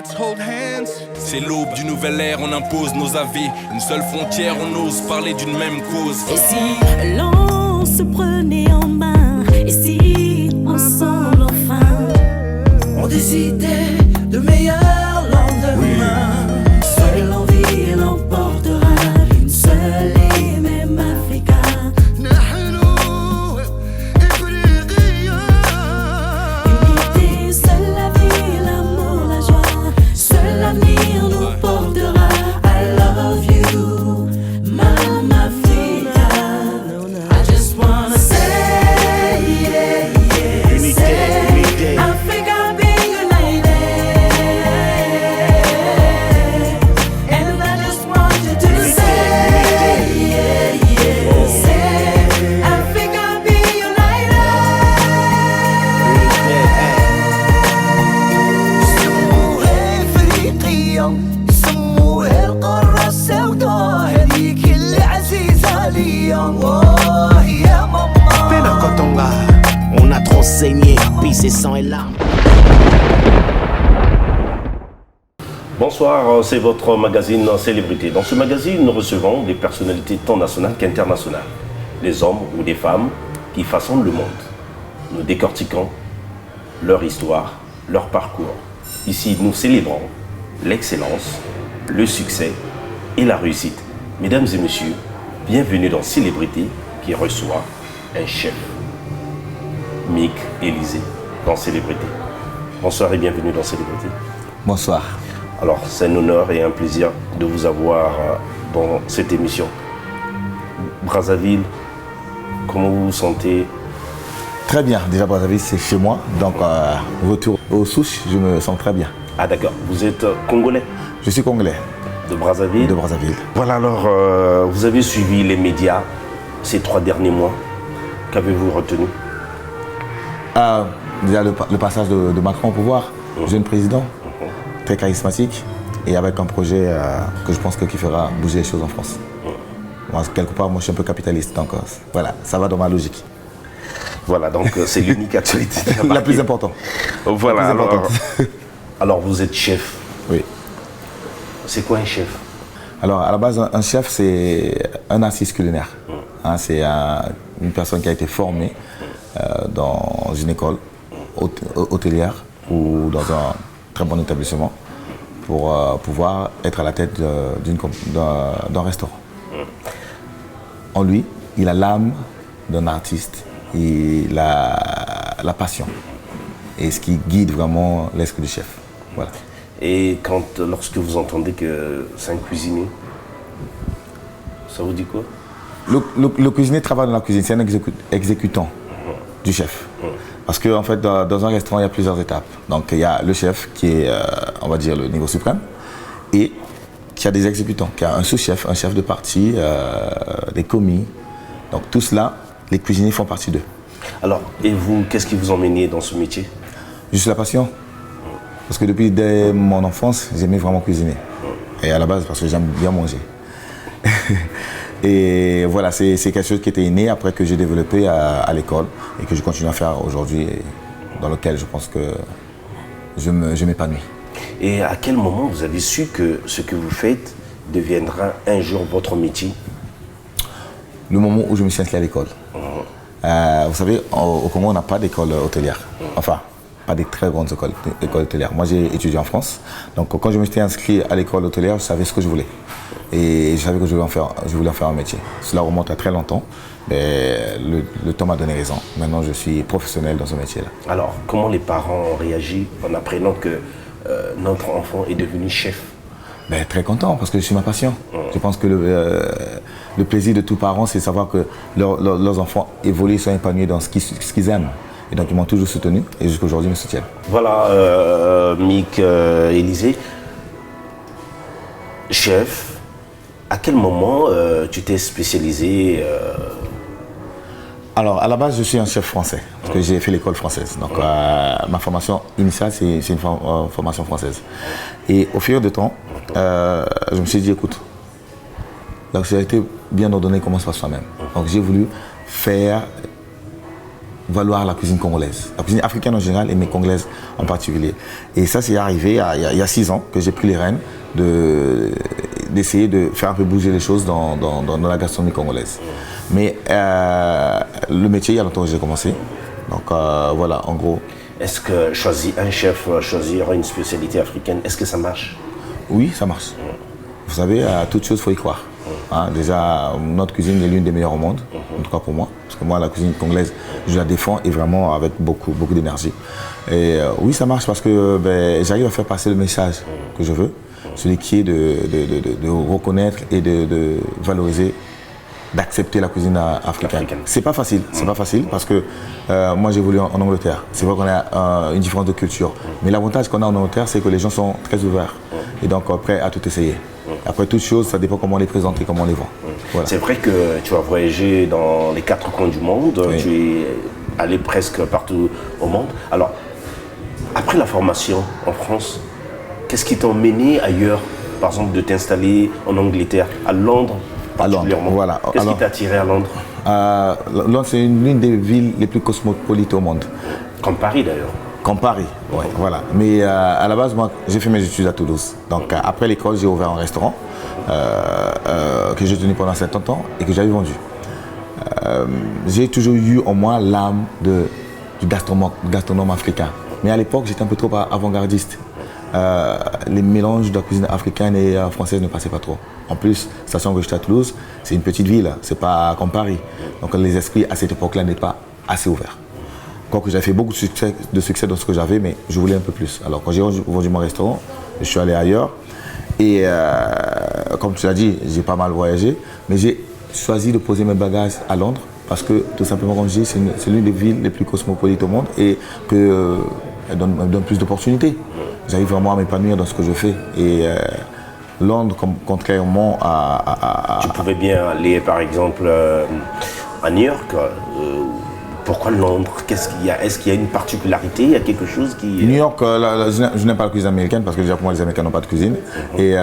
let's hold hands. C'est l'aube du nouvel ère, on impose nos avis. Une seule frontière, on ose parler d'une même cause. Et si l'on se prenait en main, et si ensemble enfin on décidait de meilleurs lendemains, seule l'envie l'emportera, une seule et même Africa. Unité, seule la vie, l'amour, la joie, seul l'avenir nous portera. I love you, Mama Africa. I just wanna say, yeah, yeah, say, Africa be united. And I just want you to say, yeah, yeah, say, Africa be united. يسموها إفريقيا، يسموها القارة السوداء، هذيك اللي عزيزة ليا يا ماما. Pena Kotonga, on a trop saigné, pissé sang et larmes. Bonsoir, c'est votre magazine Célébrité. Dans ce magazine, nous recevons des personnalités tant nationales qu'internationales, des hommes ou des femmes qui façonnent le monde. Nous décortiquons leur histoire, leur parcours. Ici, nous célébrons l'excellence, le succès et la réussite. Mesdames et messieurs, bienvenue dans Célébrité qui reçoit un chef. Mick Élysée dans Célébrité. Bonsoir et bienvenue dans Célébrité. Bonsoir. Alors, c'est un honneur et un plaisir de vous avoir dans cette émission. Brazzaville, comment vous vous sentez? Très bien. Déjà, Brazzaville, c'est chez moi. Donc, retour aux souches, je me sens très bien. Ah d'accord, vous êtes congolais Je suis congolais de Brazzaville. de Brazzaville. Voilà, alors, vous avez suivi les médias ces 3 derniers mois. Qu'avez-vous retenu? Déjà, le passage de Macron au pouvoir, jeune président, très charismatique et avec un projet que je pense qui fera bouger les choses en France. Moi, quelque part, moi, je suis un peu capitaliste. Donc, voilà, ça va dans ma logique. Voilà, donc c'est l'unique actualité. La plus importante. Voilà, La plus importante. alors vous êtes chef. Oui. C'est quoi un chef? Alors, à la base, un chef, c'est un artiste culinaire. Hein, c'est une personne qui a été formée dans une école hôtelière ou dans un très bon établissement pour pouvoir être à la tête d'un restaurant. En lui, il a l'âme d'un artiste et la passion. Et ce qui guide vraiment l'esprit du chef. Voilà. Et lorsque vous entendez que c'est un cuisinier, ça vous dit quoi? Le cuisinier travaille dans la cuisine, c'est un exécutant du chef. Parce qu'en fait, dans un restaurant, il y a plusieurs étapes. Donc, il y a le chef qui est, on va dire, le niveau suprême, et qui a des exécutants, qui a un sous-chef, un chef de partie, des commis. Donc, tout cela, les cuisiniers font partie d'eux. Alors, et vous, qu'est-ce qui vous emmène dans ce métier? Juste la passion. Parce que dès mon enfance, j'aimais vraiment cuisiner. Et à la base, parce que j'aime bien manger. Et voilà, c'est quelque chose qui était inné après que j'ai développé à l'école et que je continue à faire aujourd'hui, dans lequel je pense que je m'épanouis. Et à quel moment vous avez su que ce que vous faites deviendra un jour votre métier? Le moment où je me suis inscrit à l'école. Vous savez, au Congo, on n'a pas d'école hôtelière. Enfin, pas des très grandes écoles hôtelières. Moi, j'ai étudié en France. Donc, quand je me suis inscrit à l'école hôtelière, je savais ce que je voulais. Et je savais que je voulais en faire un métier. Cela remonte à très longtemps. Mais le temps m'a donné raison. Maintenant, je suis professionnel dans ce métier-là. Alors, comment les parents ont réagi en apprenant que notre enfant est devenu chef? Très content, parce que c'est ma passion. Je pense que le plaisir de tous parents, c'est de savoir que leurs enfants évoluent, sont épanouis dans ce qu'ils aiment. Et donc, ils m'ont toujours soutenu et jusqu'à aujourd'hui, ils me soutiennent. Voilà, Mick Élysée, chef. À quel moment tu t'es spécialisé Alors, à la base, je suis un chef français, parce que j'ai fait l'école française. Donc, ma formation initiale, c'est une formation française. Et au fil du temps, je me suis dit, écoute, la société bien ordonnée commence par soi-même. Donc, j'ai voulu faire valoir la cuisine congolaise. La cuisine africaine en général et mais congolaise en particulier. Et ça, c'est arrivé il y a 6 ans que j'ai pris les rênes d'essayer de faire un peu bouger les choses dans la gastronomie congolaise. Mais le métier, il y a longtemps que j'ai commencé. Donc voilà, en gros. Est-ce que un chef choisir une spécialité africaine, est-ce que ça marche? Oui, ça marche. Vous savez, à toute chose, il faut y croire. Hein, déjà, notre cuisine est l'une des meilleures au monde, en tout cas pour moi. Parce que moi, la cuisine congolaise, je la défends et vraiment avec beaucoup d'énergie. Et oui, ça marche parce que j'arrive à faire passer le message que je veux, celui qui est de reconnaître et de valoriser, d'accepter la cuisine africaine. C'est pas facile, parce que moi j'ai évolué en Angleterre. C'est vrai qu'on a une différence de culture, mais l'avantage qu'on a en Angleterre, c'est que les gens sont très ouverts et donc prêts à tout essayer. Après toute chose, ça dépend comment on les présente et comment on les vend. Voilà. C'est vrai que tu as voyagé dans les 4 coins du monde, oui. Tu es allé presque partout au monde. Alors, après la formation en France, qu'est-ce qui t'a emmené ailleurs, par exemple de t'installer en Angleterre, à Londres? À Londres, voilà. Qu'est-ce qui t'a attiré à Londres? Londres, c'est l'une des villes les plus cosmopolites au monde. Comme Paris d'ailleurs. Comme Paris, oui, voilà. Mais à la base, moi, j'ai fait mes études à Toulouse. Donc après l'école, j'ai ouvert un restaurant que j'ai tenu pendant 70 ans et que j'avais vendu. J'ai toujours eu en moi l'âme du gastronome africain. Mais à l'époque, j'étais un peu trop avant-gardiste. Les mélanges de la cuisine africaine et française ne passaient pas trop. En plus, sachant que j'étais à Toulouse, c'est une petite ville, c'est pas comme Paris. Donc les esprits à cette époque-là n'étaient pas assez ouverts. Quoique j'avais fait beaucoup de succès dans ce que j'avais, mais je voulais un peu plus. Alors quand j'ai vendu mon restaurant, je suis allé ailleurs. Et comme tu l'as dit, j'ai pas mal voyagé, mais j'ai choisi de poser mes bagages à Londres parce que tout simplement, comme je dis, c'est l'une des villes les plus cosmopolites au monde et qu'elle donne plus d'opportunités. J'arrive vraiment à m'épanouir dans ce que je fais. Et Londres, contrairement à... Tu pouvais bien aller, par exemple, à New York. Pourquoi Londres? Qu'est-ce qu'il y a? Est-ce qu'il y a une particularité? Il y a quelque chose qui... New York, je n'aime pas la cuisine américaine parce que déjà pour moi, les Américains n'ont pas de cuisine. Et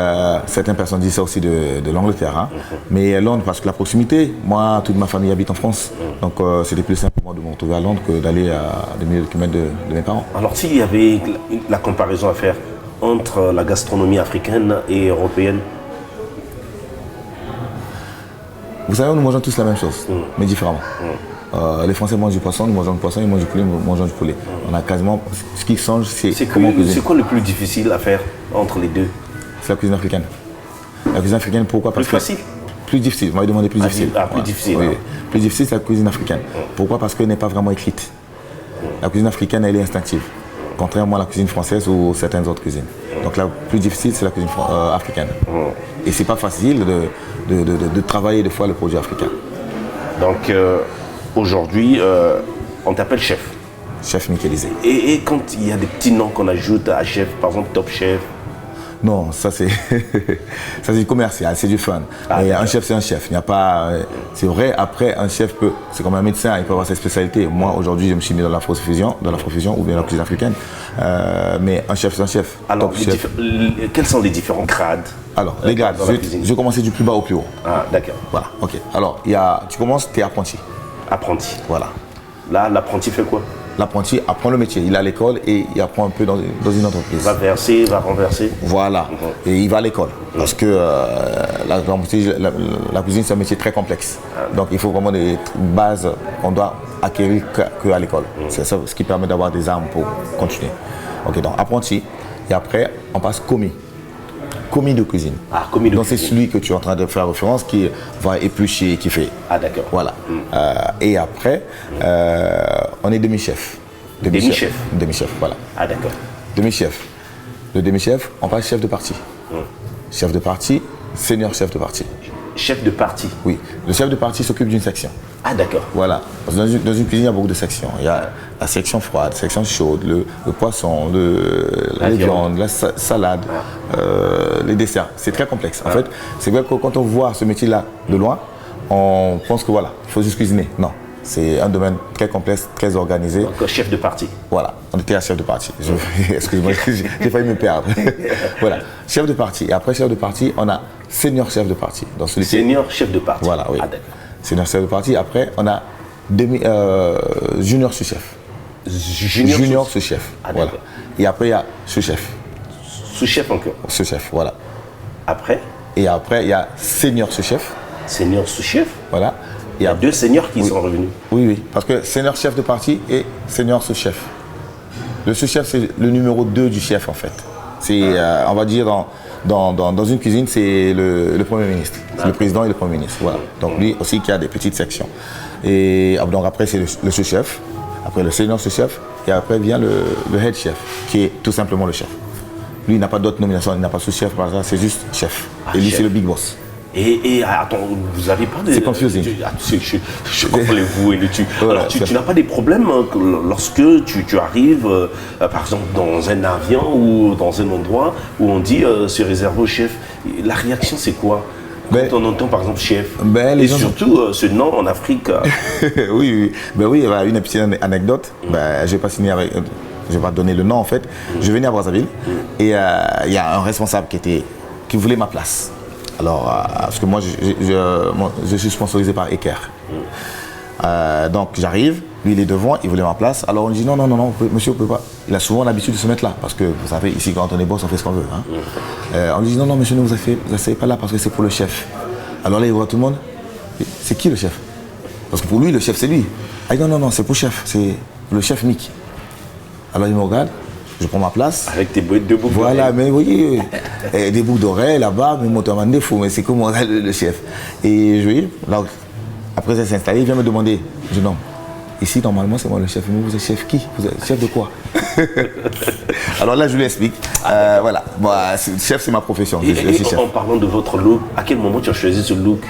certaines personnes disent ça aussi de l'Angleterre. Hein. Mais Londres, parce que la proximité, moi, toute ma famille habite en France. Donc c'était plus simple pour moi de me retrouver à Londres que d'aller à des milliers de kilomètres de mes parents. Alors s'il y avait la comparaison à faire entre la gastronomie africaine et européenne? Vous savez, nous mangeons tous la même chose, mais différemment. Les Français mangent du poisson, nous mangeons du poisson, ils mangent du poulet, nous mangeons du poulet. On a quasiment... Ce qui change, c'est comment cuisiner. C'est quoi le plus difficile à faire entre les deux? C'est la cuisine africaine. La cuisine africaine, pourquoi? Parce plus facile? Plus difficile, vous m'avez demandé plus difficile. Plus difficile. Oui. Plus difficile, c'est la cuisine africaine. Pourquoi? Parce qu'elle n'est pas vraiment écrite. La cuisine africaine, elle est instinctive. Contrairement à la cuisine française ou certaines autres cuisines. Donc la plus difficile, c'est la cuisine africaine. Et c'est pas facile de travailler des fois le produit africain. Donc aujourd'hui, on t'appelle chef. Chef Michelisé. Et quand il y a des petits noms qu'on ajoute à chef, par exemple Top Chef? Non, ça c'est du commercial, c'est du fun. Et un chef, c'est un chef. Il n'y a pas. C'est vrai. Après, un chef c'est comme un médecin, il peut avoir ses spécialités. Moi, aujourd'hui, je me suis mis dans la profusion ou bien la cuisine africaine. Mais un chef, c'est un chef. Alors, quels sont les différents grades? Alors, les grades. Je vais commencer du plus bas au plus haut. Ah, d'accord. Voilà. Ok. Alors, tu commences, tu es apprenti. Apprenti. Voilà. Là, l'apprenti fait quoi? L'apprenti apprend le métier. Il est à l'école et il apprend un peu dans une entreprise. Il va verser, il va renverser. Voilà. Et il va à l'école. Parce que la cuisine, c'est un métier très complexe. Donc il faut vraiment des bases qu'on doit acquérir qu'à l'école. C'est ça ce qui permet d'avoir des armes pour continuer. Ok, donc apprenti. Et après, on passe commis. Commis de cuisine. Ah, commis de donc cuisine. C'est celui que tu es en train de faire référence qui va éplucher, qui fait. Ah d'accord. Voilà. Et après, on est demi-chef. Demi-chef. Demi-chef, voilà. Ah d'accord. Demi-chef. Le demi-chef, on passe chef de partie. Chef de partie, senior chef de partie. Chef de partie? Oui. Le chef de partie s'occupe d'une section. Ah d'accord. Voilà. Parce que dans une cuisine, il y a beaucoup de sections. Il y a la section froide, la section chaude, le poisson, la viande, la salade, les desserts. C'est très complexe. En fait, c'est vrai que quand on voit ce métier-là de loin, on pense que voilà, il faut juste cuisiner. Non. C'est un domaine très complexe, très organisé. Donc chef de partie. Voilà, on était à chef de partie. Excusez-moi, j'ai failli me perdre. Voilà, chef de partie. Et après chef de partie, on a senior chef de partie. Senior chef de partie. Voilà, oui. Ah, d'accord. Senior chef de partie. Après, on a junior sous-chef. Junior sous-chef. Ah, voilà. d'accord. Et après, il y a sous-chef. Sous-chef encore. Sous-chef, voilà. Après, Et après, il y a senior sous-chef. senior sous-chef. Voilà. Il y a deux seniors qui Oui. sont revenus. Oui, oui. Parce que senior chef de parti et senior sous-chef. Le sous-chef, c'est le numéro 2 du chef, en fait. C'est, on va dire, dans une cuisine, c'est le Premier ministre. C'est le président et le Premier ministre. Voilà. Donc lui aussi qui a des petites sections. Et donc après, c'est le sous-chef. Après, le senior sous-chef. Et après vient le head chef, qui est tout simplement le chef. Lui, il n'a pas d'autre nomination. Il n'a pas sous-chef, par exemple, c'est juste chef. Et lui, chef. c'est le big boss. Et attends, vous n'avez pas de... C'est confusing. Je comprends les vous et les tu. Voilà, Alors, tu n'as pas des problèmes lorsque tu arrives, par exemple, dans un avion ou dans un endroit où on dit c'est réservé au chef. La réaction, c'est quoi quand on entend, par exemple, chef les et gens surtout, ce nom en Afrique. oui, oui, une petite anecdote. Je ne vais pas signer avec... Je vais pas donner le nom, en fait. Je venais à Brazzaville et il y a un responsable qui voulait ma place. Alors, parce que moi, je suis sponsorisé par Eker. Donc, j'arrive, lui, il est devant, il voulait ma place. Alors, on dit non, monsieur, vous ne pouvez pas. Il a souvent l'habitude de se mettre là, parce que, vous savez, ici, quand on est boss, on fait ce qu'on veut. Hein. On lui dit non, monsieur, ne vous asseyez pas là, parce que c'est pour le chef. Alors là, il voit tout le monde. C'est qui le chef? Parce que pour lui, le chef, c'est lui. Ah non, c'est pour le chef, c'est le chef Mick. Alors, il me regarde. Je prends ma place. Avec tes deux boucles Voilà, mais vous voyez, des boucles d'oreilles là-bas, mais moi, un défaut, mais c'est comment le chef. Et je lui là, après ça s'est installé, il vient me demander. Je dis non, ici, normalement, c'est moi le chef. Mais vous êtes chef qui? Vous êtes chef de quoi? Alors là, je lui explique. Voilà, chef, c'est ma profession. Je suis chef. En parlant de votre look, à quel moment tu as choisi ce look?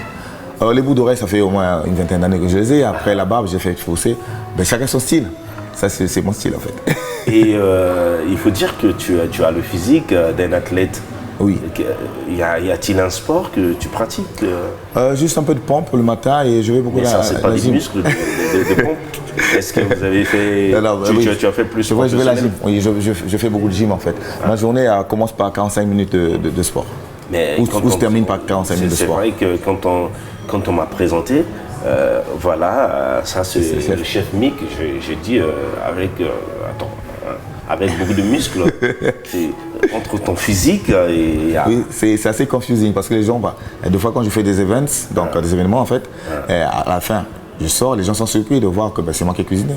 Les boucles d'oreilles, ça fait au moins une vingtaine d'années que je les ai. Après la barbe, j'ai fait exposer. Ben, chacun son style. Ça, c'est mon style, en fait. Et il faut dire que tu as le physique d'un athlète. Oui. Y a-t-il un sport que tu pratiques? Juste un peu de pompe le matin et je vais beaucoup Mais ça, c'est pas des muscles de pompe. Est-ce que vous avez fait... tu as fait plus je vais la gym. Oui, je fais beaucoup de gym, en fait. Ma journée commence par 45 minutes de sport. Mais ou se termine par 45 minutes de sport. C'est vrai que quand on m'a présenté, ça c'est le chef Mick, j'ai dit avec beaucoup de muscles. Entre ton physique et... Oui, c'est assez confusing parce que les gens, des fois quand je fais des events, donc des événements en fait, à la fin, je sors, les gens sont surpris de voir que c'est moi qui ai cuisiné.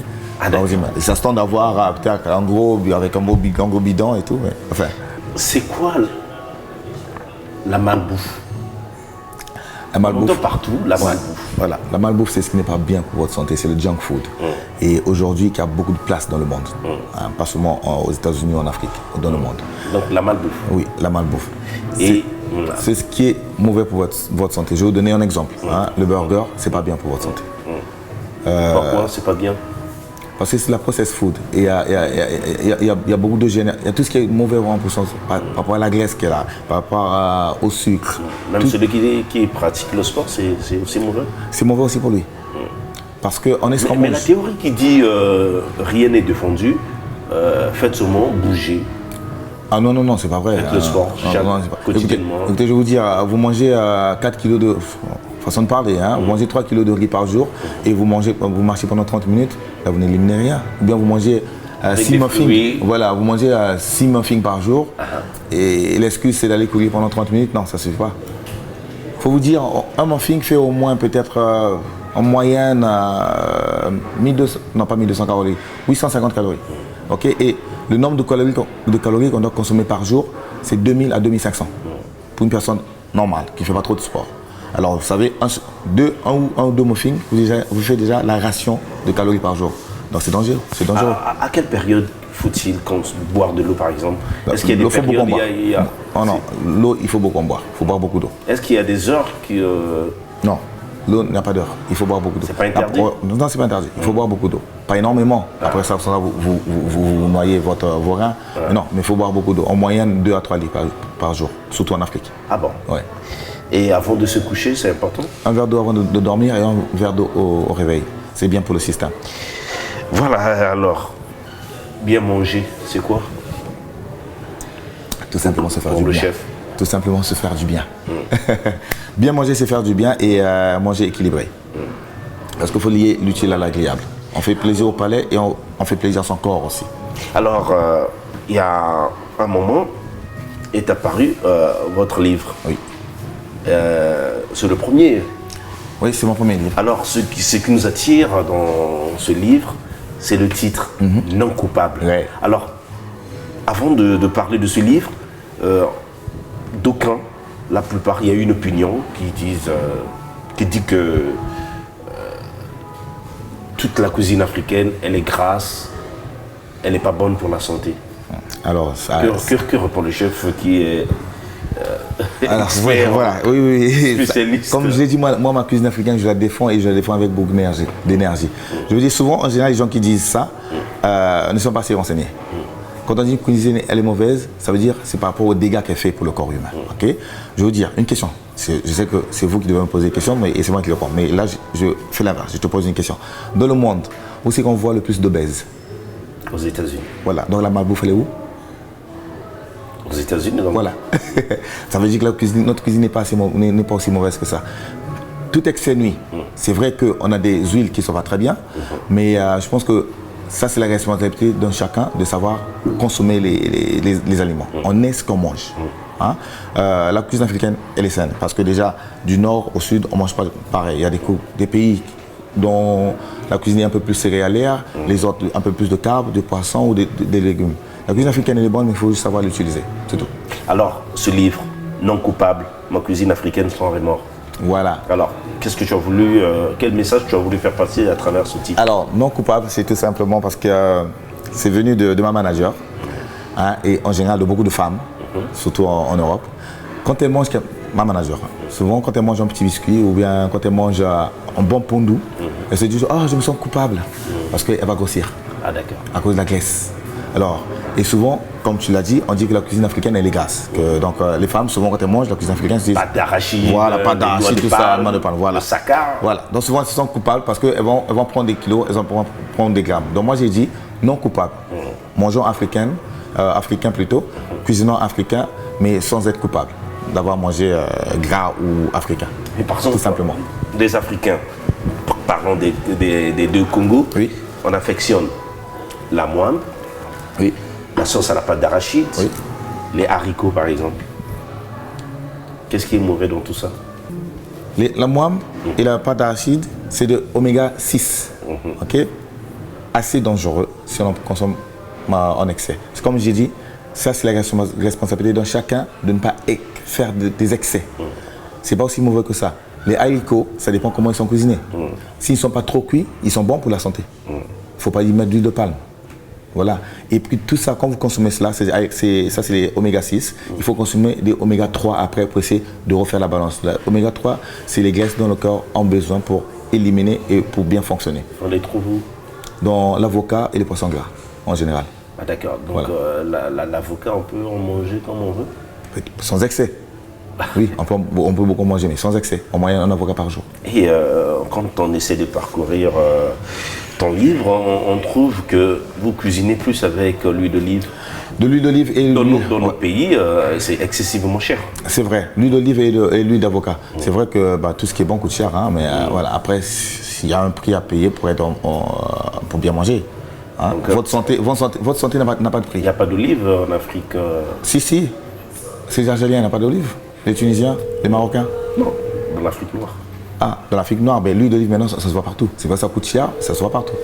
Ils s'attendent à voir peut-être avec un gros bidon et tout, mais enfin... C'est quoi la malbouffe? La malbouffe. Partout, la malbouffe. Voilà, la malbouffe, c'est ce qui n'est pas bien pour votre santé, c'est le junk food. Et aujourd'hui, il y a beaucoup de place dans le monde, pas seulement aux États-Unis ou en Afrique, dans le monde. Donc la malbouffe. Oui, la malbouffe. C'est ce qui est mauvais pour votre santé. Je vais vous donner un exemple. Le burger, c'est pas bien pour votre santé. Pourquoi c'est pas bien? Parce que c'est la processed food. Et il y a beaucoup de gènes. Il y a tout ce qui est mauvais pour son par rapport à la graisse qu'elle a, par rapport au sucre. Même celui qui pratique le sport, c'est aussi mauvais? C'est mauvais aussi pour lui. Parce qu'on est ce qu'on mange. Mais la théorie qui dit rien n'est défendu, faites seulement bouger. Ah non, c'est pas vrai. Avec le sport, quotidiennement. Écoutez, je vais vous dire, vous mangez 4 kilos de... Façon de parler, vous mangez 3 kilos de riz par jour et vous marchez pendant 30 minutes, là vous n'éliminez rien. Ou bien vous mangez 6 muffins. Voilà, vous mangez 6 muffins par jour et l'excuse c'est d'aller courir pendant 30 minutes. Non, ça ne suffit pas. Il faut vous dire, un muffin fait au moins peut-être en moyenne 1200 calories, 850 calories. Okay? Et le nombre de calories qu'on doit consommer par jour, c'est 2000 à 2500 pour une personne normale qui ne fait pas trop de sport. Alors, vous savez, un ou deux muffins, vous faites déjà la ration de calories par jour. Donc, c'est dangereux. À quelle période faut-il boire de l'eau, par exemple? Est-ce qu'il y a des périodes Non, l'eau, il faut beaucoup en boire. Il faut boire beaucoup d'eau. Est-ce qu'il y a des heures qui... Non, l'eau n'a pas d'heure. Il faut boire beaucoup d'eau. C'est pas interdit? Non, c'est pas interdit. Il faut boire beaucoup d'eau. Pas énormément. Après ça, vous noyez vos reins. Mais non, mais il faut boire beaucoup d'eau. En moyenne, 2 à 3 litres par jour, surtout en Afrique. Ah bon? Ouais. Et avant de se coucher, c'est important? Un verre d'eau avant de dormir et un verre d'eau au réveil. C'est bien pour le système. Voilà, alors, bien manger, c'est quoi? Tout simplement se faire du bien. Pour le chef. Tout simplement se faire du bien. Bien manger, c'est faire du bien et manger équilibré. Parce qu'il faut lier l'utile à l'agréable. On fait plaisir au palais et on fait plaisir à son corps aussi. Alors, il y a un moment, est apparu votre livre. Oui. C'est le premier. Oui, c'est mon premier livre. Alors, ce qui nous attire dans ce livre, c'est le titre, Non coupable. Ouais. Alors, avant de parler de ce livre, d'aucuns, la plupart, il y a une opinion qui dit que toute la cuisine africaine, elle est grasse, elle n'est pas bonne pour la santé. Alors, ça, Que répond le chef qui est alors, expert, voilà, oui. spécialiste? Comme je l'ai dit, moi, ma cuisine africaine, je la défends et je la défends avec beaucoup d'énergie. Je veux dire, souvent, en général, les gens qui disent ça ne sont pas assez renseignés. Quand on dit qu'une cuisine elle est mauvaise, ça veut dire que c'est par rapport aux dégâts qu'elle fait pour le corps humain. Ok? Je veux dire, une question. Je sais que c'est vous qui devez me poser une question, et c'est moi qui réponds. Mais là, je fais l'inverse. Je te pose une question. Dans le monde, où c'est qu'on voit le plus d'obèses? Aux États-Unis. Voilà. Donc la malbouffe, elle est où? Aux États-Unis, donc. Voilà. Ça veut dire que notre cuisine n'est pas aussi mauvaise que ça. Tout excès nuit. C'est vrai qu'on a des huiles qui ne sont pas très bien, mais je pense que ça, c'est la responsabilité d'un chacun de savoir consommer les aliments. On est ce qu'on mange. Hein? La cuisine africaine, elle est saine, parce que déjà, du nord au sud, on ne mange pas pareil. Il y a des pays dont la cuisine est un peu plus céréalière, les autres un peu plus de carbs, de poissons ou des légumes. La cuisine africaine elle est bonne, mais il faut juste savoir l'utiliser, c'est tout. Alors, ce livre, Non coupable, ma cuisine africaine sans remords. Voilà. Alors, qu'est-ce que tu as voulu, quel message tu as voulu faire passer à travers ce titre? Alors, Non coupable, c'est tout simplement parce que c'est venu de ma manager, hein, et en général de beaucoup de femmes, surtout en Europe. Quand elles mangent, ma manager, souvent quand elles mangent un petit biscuit ou bien quand elles mangent un bon pondou, elles se disent « Ah, je me sens coupable » parce qu'elle va grossir. Ah, d'accord. À cause de la graisse. Alors, et souvent, comme tu l'as dit, on dit que la cuisine africaine, elle est grasse. Donc, les femmes, souvent, quand elles mangent la cuisine africaine, se disent... Pas d'arachide, voilà, pas d'arachide, tout ça, noix de palme, voilà. Le saccard. Voilà. Donc, souvent, elles se sentent coupables parce qu'elles vont prendre des kilos, elles vont prendre des grammes. Donc, moi, j'ai dit non coupable. Mangeons africain plutôt, cuisinons africain, mais sans être coupable d'avoir mangé gras ou africain. Mais par exemple, tout simplement. Des Africains, parlons des deux Congos, oui. On affectionne la moine, oui. La sauce à la pâte d'arachide, oui. Les haricots par exemple. Qu'est-ce qui est mauvais dans tout ça? La moine et la pâte d'arachide, c'est de oméga 6. Ok? Assez dangereux si on en consomme en excès. C'est comme j'ai dit, ça c'est la responsabilité de chacun de ne pas faire des excès. C'est pas aussi mauvais que ça. Les haricots, ça dépend comment ils sont cuisinés. S'ils ne sont pas trop cuits, ils sont bons pour la santé. Il ne faut pas y mettre d'huile de palme. Voilà. Et puis tout ça, quand vous consommez cela, ça c'est les oméga 6. Il faut consommer des oméga 3 après pour essayer de refaire la balance. L'oméga 3, c'est les graisses dont le corps a besoin pour éliminer et pour bien fonctionner. On les trouve où? Dans l'avocat et les poissons gras, en général. Ah d'accord. Donc voilà. L'avocat, on peut en manger comme on veut? Sans excès. Oui, on peut beaucoup manger, mais sans excès. En moyenne, un avocat par jour. Et quand on essaie de parcourir ton livre, on trouve que vous cuisinez plus avec l'huile d'olive. De l'huile d'olive et dans nos pays, c'est excessivement cher. C'est vrai, l'huile d'olive et l'huile d'avocat. C'est vrai que tout ce qui est bon coûte cher, hein, mais voilà, après, il y a un prix à payer pour bien manger. Hein. Donc, votre santé n'a pas de prix. Il n'y a pas d'olive en Afrique Si. C'est les Algériens, il n'y a pas d'olive. Les Tunisiens, les Marocains. Non, dans l'Afrique noire. Ah, dans l'Afrique noire, l'huile d'olive maintenant, ça se voit partout. C'est pas ça coûte cher, ça se voit partout.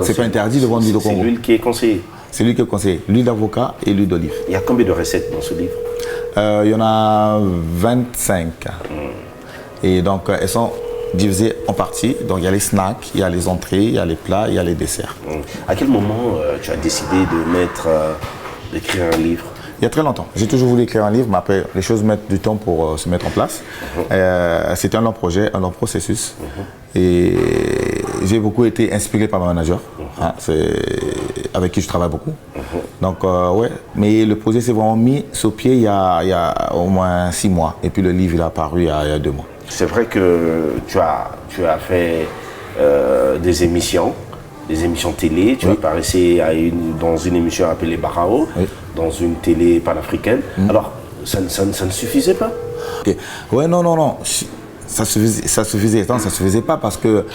C'est pas interdit de vendre l'huile au Congo. C'est l'huile qui est conseillée. C'est l'huile qui est conseillée. L'huile d'avocat et l'huile d'olive. Il y a combien de recettes dans ce livre? Il y en a 25. Et donc, elles sont divisées en parties. Donc, il y a les snacks, il y a les entrées, il y a les plats, il y a les desserts. À quel moment tu as décidé d'écrire un livre? Il y a très longtemps. J'ai toujours voulu écrire un livre, mais après, les choses mettent du temps pour se mettre en place. C'était un long projet, un long processus. Et j'ai beaucoup été inspiré par ma manager, avec qui je travaille beaucoup. Donc, ouais. Mais le projet s'est vraiment mis sur pied il y a au moins 6 mois. Et puis le livre, il est apparu il y a 2 mois. C'est vrai que tu as fait des émissions télé, tu apparaissais dans une émission appelée Barao, dans une télé panafricaine. Alors, ça ne suffisait pas? Okay. Ouais, non. ça se faisait. Non, ça se faisait pas parce que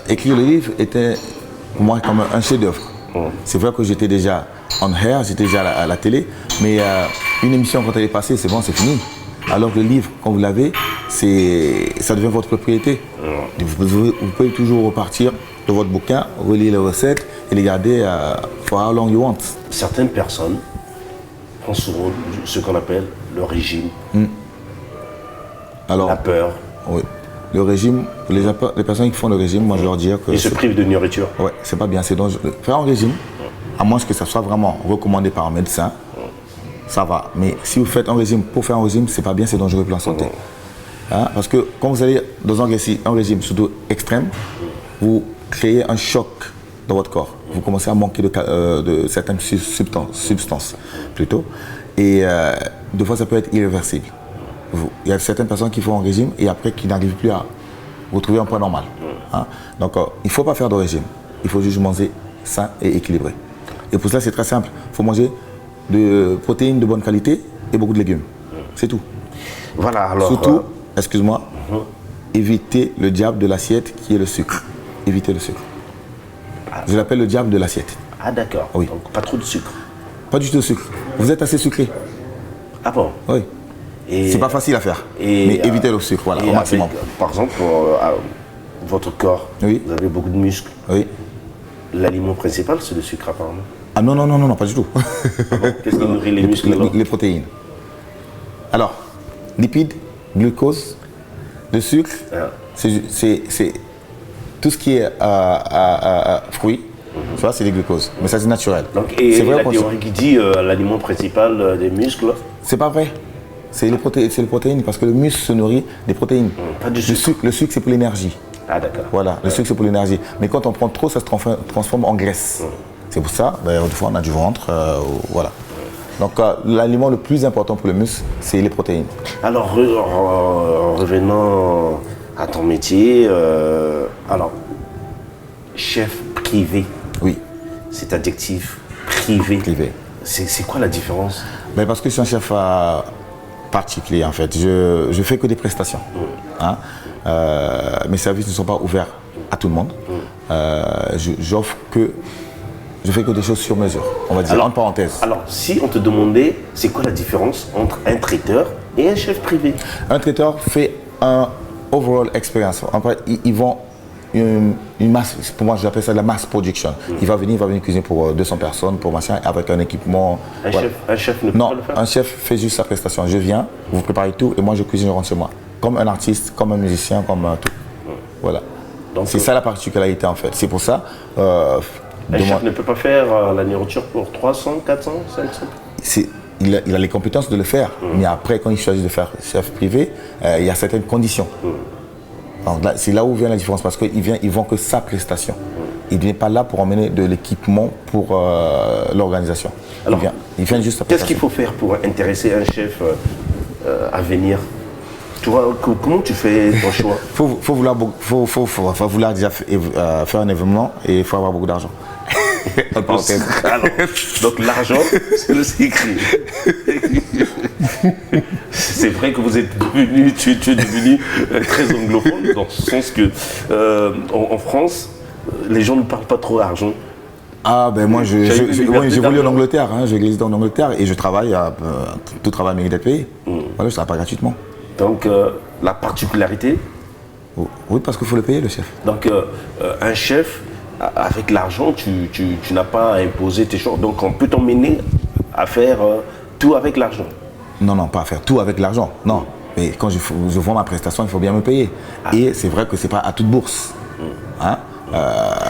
écrire le livre était pour moi comme un chef-d'œuvre. C'est vrai que j'étais déjà on air, j'étais déjà à la télé, mais une émission quand elle est passée, c'est bon, c'est fini. Alors que le livre, quand vous l'avez, ça devient votre propriété. Vous pouvez toujours repartir de votre bouquin, relire les recettes et les garder for how long you want. Certaines personnes prennent souvent ce qu'on appelle le régime, Alors, la peur. oui. Le régime, les personnes qui font le régime, moi je leur dis que... Ils se privent de nourriture. Ouais, c'est pas bien. C'est faire un régime, à moins que ça soit vraiment recommandé par un médecin, ça va. Mais si vous faites un régime pour faire un régime, c'est pas bien, c'est dangereux pour la santé. Hein? Parce que quand vous allez dans un régime surtout extrême, vous créez un choc dans votre corps. Vous commencez à manquer de certaines substances plutôt. Et des fois, ça peut être irréversible. Il y a certaines personnes qui font un régime et après qui n'arrivent plus à retrouver un poids normal. Hein? Donc, il ne faut pas faire de régime. Il faut juste manger sain et équilibré. Et pour cela, c'est très simple. Il faut manger de protéines de bonne qualité et beaucoup de légumes. C'est tout. Voilà, alors... Surtout, excuse-moi, évitez le diable de l'assiette qui est le sucre. Évitez le sucre. Je l'appelle le diable de l'assiette. Ah d'accord, Oui. donc pas trop de sucre. Pas du tout de sucre. Vous êtes assez sucré. Ah bon? Oui. Et, C'est pas facile à faire. Mais évitez le sucre, voilà, et au maximum. avec, par exemple, votre corps, Oui. vous avez beaucoup de muscles. Oui. L'aliment principal, c'est le sucre apparemment. Ah non, non, non, non, non, pas du tout. Qu'est-ce qui nourrit les muscles alors? Les protéines. Alors, lipides, glucose, le sucre, c'est tout ce qui est fruits, tu vois, c'est des glucoses. Mais ça, c'est naturel. Donc, et c'est vrai la théorie qui dit l'aliment principal des muscles, c'est pas vrai. C'est les protéines, parce que le muscle se nourrit des protéines. pas du sucre. Le sucre, c'est pour l'énergie. Ah d'accord. Voilà, le sucre, c'est pour l'énergie. Mais quand on prend trop, ça se transforme en graisse. C'est pour ça, des fois, on a du ventre, voilà. Donc, l'aliment le plus important pour le muscle, c'est les protéines. Alors, revenons à ton métier. Alors, chef privé. Oui, Cet adjectif privé. privé. C'est quoi la différence? Ben parce que je suis un chef particulier en fait. Je fais que des prestations. Hein? Mes services ne sont pas ouverts à tout le monde. Je fais que des choses sur mesure, on va dire, Alors- en parenthèse. Alors, si on te demandait, c'est quoi la différence entre un traiteur et un chef privé? Un traiteur fait un overall experience. Après, ils vont une masse, pour moi j'appelle ça la mass production. Il va venir cuisiner pour 200 personnes, pour machin, avec un équipement. Voilà. Un chef ne peut Non, pas le faire? un chef fait juste sa prestation. Je viens, vous préparez tout et moi je cuisine, je rentre chez moi. Comme un artiste, comme un musicien, comme tout. Voilà. Donc, C'est ça la particularité en fait. C'est pour ça. Un chef ne peut pas faire la nourriture pour 300, 400, 500? Il a les compétences de le faire. Mais après, quand il choisit de faire chef privé, il y a certaines conditions. Donc là, c'est là où vient la différence, parce qu'il vend que sa prestation. Il ne vient pas là pour emmener de l'équipement pour l'organisation. Alors, il vient juste sa Qu'est-ce prestation. qu'il faut faire pour intéresser un chef à venir? Tu vois, comment tu fais ton choix? faut vouloir déjà faire un événement et il faut avoir beaucoup d'argent. En parenthèse. Alors, donc l'argent, c'est le secret. C'est vrai que vous êtes devenu, tu es devenu très anglophone, dans ce sens que en France, les gens ne parlent pas trop d'argent. Ah ben moi J'avais j'ai une liberté voulu en d'argent. Angleterre, hein, j'ai glissé en Angleterre et je travaille, tout travail mérite d'être payé. Voilà, je ne travaille pas gratuitement. Donc la particularité, Oui, parce qu'il faut le payer le chef. donc un chef, avec l'argent, tu n'as pas à imposer tes choses. Donc on peut t'emmener à faire tout avec l'argent. Non, non, pas à faire tout avec l'argent, non. Mais quand je vends ma prestation, il faut bien me payer. Et c'est vrai que c'est pas à toute bourse. Hein?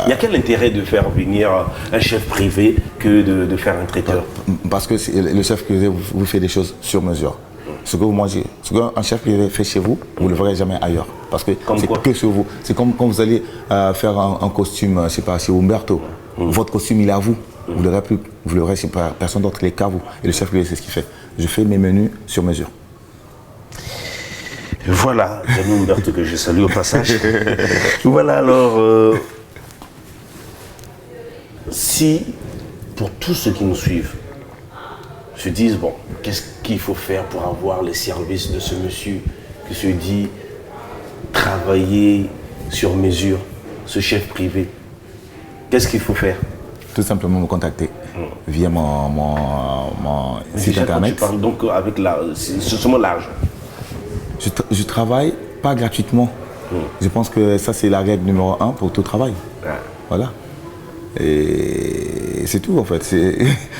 Il y a quel intérêt de faire venir un chef privé que de faire un traiteur? Parce que le chef privé vous fait des choses sur mesure. Ce que vous mangez, ce qu'un chef privé fait chez vous, vous ne le verrez jamais ailleurs. Parce que Comme c'est quoi? que sur vous. C'est comme quand vous allez faire un costume, je sais pas, chez Umberto. Votre costume, il est à vous. Vous ne l'aurez chez personne d'autre, il est qu'à vous. Et le chef privé, c'est ce qu'il fait. Je fais mes menus sur mesure. Voilà, Gianni Umberto que je salue au passage. Voilà, alors, si pour tous ceux qui nous suivent se disent, bon, qu'est-ce qu'il faut faire pour avoir les services de ce monsieur qui se dit travailler sur mesure, ce chef privé, qu'est-ce qu'il faut faire? Tout simplement me contacter via mon site Déjà, quand tu internet. parles donc avec c'est seulement l'argent. Je travaille pas gratuitement. Je pense que ça, c'est la règle numéro 1 pour tout travail. Voilà. Et c'est tout, en fait.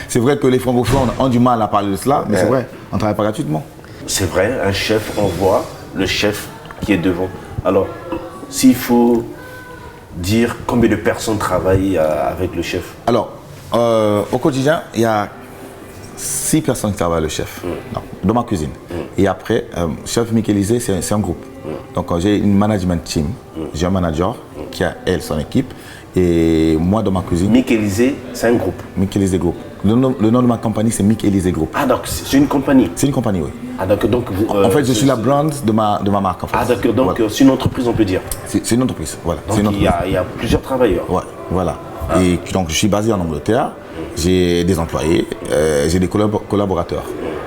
C'est vrai que les francophones ont du mal à parler de cela, mais c'est vrai, on ne travaille pas gratuitement. C'est vrai, un chef envoie le chef qui est devant. Alors, s'il faut dire combien de personnes travaillent avec le chef? Alors, au quotidien, il y a 6 personnes qui travaillent avec le chef, dans ma cuisine. Et après, chef Michelisé, c'est un groupe. Donc, j'ai une management team. J'ai un manager qui a, elle, son équipe. Et moi, dans ma cuisine... Michelisé, c'est un groupe. Michelisé Group. Le nom de ma compagnie, c'est Michelisé Group. Ah, donc c'est une compagnie? C'est une compagnie, oui. Ah, donc En fait, je suis la brand de ma marque. En fait. Ah, d'accord, donc Voilà. c'est une entreprise, on peut dire. C'est une entreprise, voilà. Donc C'est une il entreprise. y a plusieurs travailleurs. Ouais, voilà. Et donc, je suis basé en Angleterre. J'ai des employés, j'ai des collaborateurs.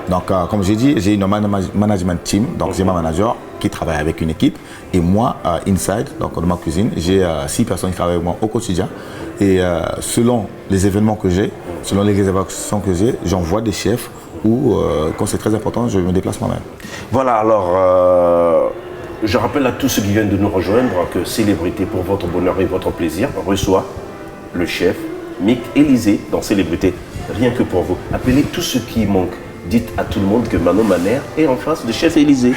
Donc, comme j'ai dit, j'ai une management team. Donc, j'ai ma manager qui travaille avec une équipe. Et moi, inside, donc dans ma cuisine, j'ai 6 personnes qui travaillent avec moi au quotidien. Et selon les événements que j'ai, selon les réservations que j'ai, j'envoie des chefs ou, quand c'est très important, je me déplace moi-même. Voilà, alors, je rappelle à tous ceux qui viennent de nous rejoindre que Célébrité pour votre bonheur et votre plaisir reçoit le chef Michelisé dans Célébrité, rien que pour vous. Appelez tous ceux qui manquent. Dites à tout le monde que Manon Maner est en face de chef Élysée.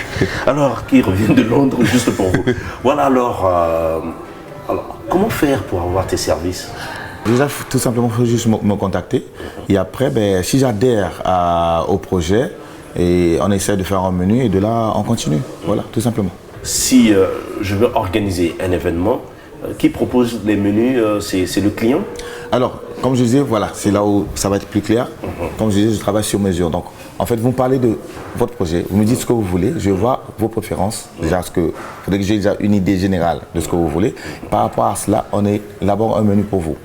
Alors, qui revient de Londres juste pour vous. Voilà, alors, comment faire pour avoir tes services? Déjà, tout simplement, il faut juste me contacter. Et après, ben, si j'adhère au projet, et on essaie de faire un menu et de là, on continue. Voilà, tout simplement. Si je veux organiser un événement, qui propose les menus? C'est le client? Alors, comme je disais, voilà, c'est là où ça va être plus clair. Comme je disais, je travaille sur mesure. Donc, en fait, vous me parlez de votre projet, vous me dites ce que vous voulez, je vois vos préférences. Déjà, il faudrait que j'ai déjà une idée générale de ce que vous voulez. Par rapport à cela, on élabore un menu pour vous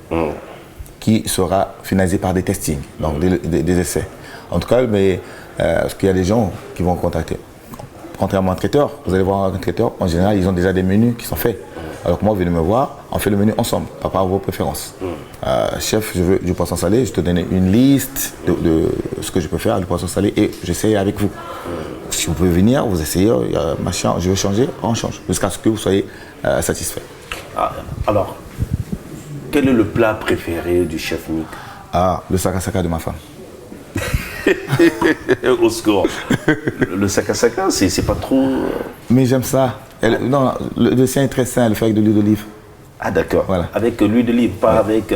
qui sera finalisé par des testings, donc des essais. En tout cas, mais, parce qu'il y a des gens qui vont contacter. Contrairement à un traiteur, vous allez voir un traiteur, en général, ils ont déjà des menus qui sont faits. Alors que moi, venez me voir, on fait le menu ensemble, par rapport à vos préférences. Chef, je veux du poisson salé, je te donne une liste de ce que je peux faire du poisson salé et j'essaye avec vous. Si vous pouvez venir, vous essayez, machin, je veux changer, on change, jusqu'à ce que vous soyez satisfait. Alors, quel est le plat préféré du chef Mick? Le sakasaka de ma femme. Au score. Le sakasaka, c'est pas trop... Mais j'aime ça. Non, le sien est très sain, le fait avec de l'huile d'olive. Ah d'accord, Voilà. Avec l'huile d'olive, pas avec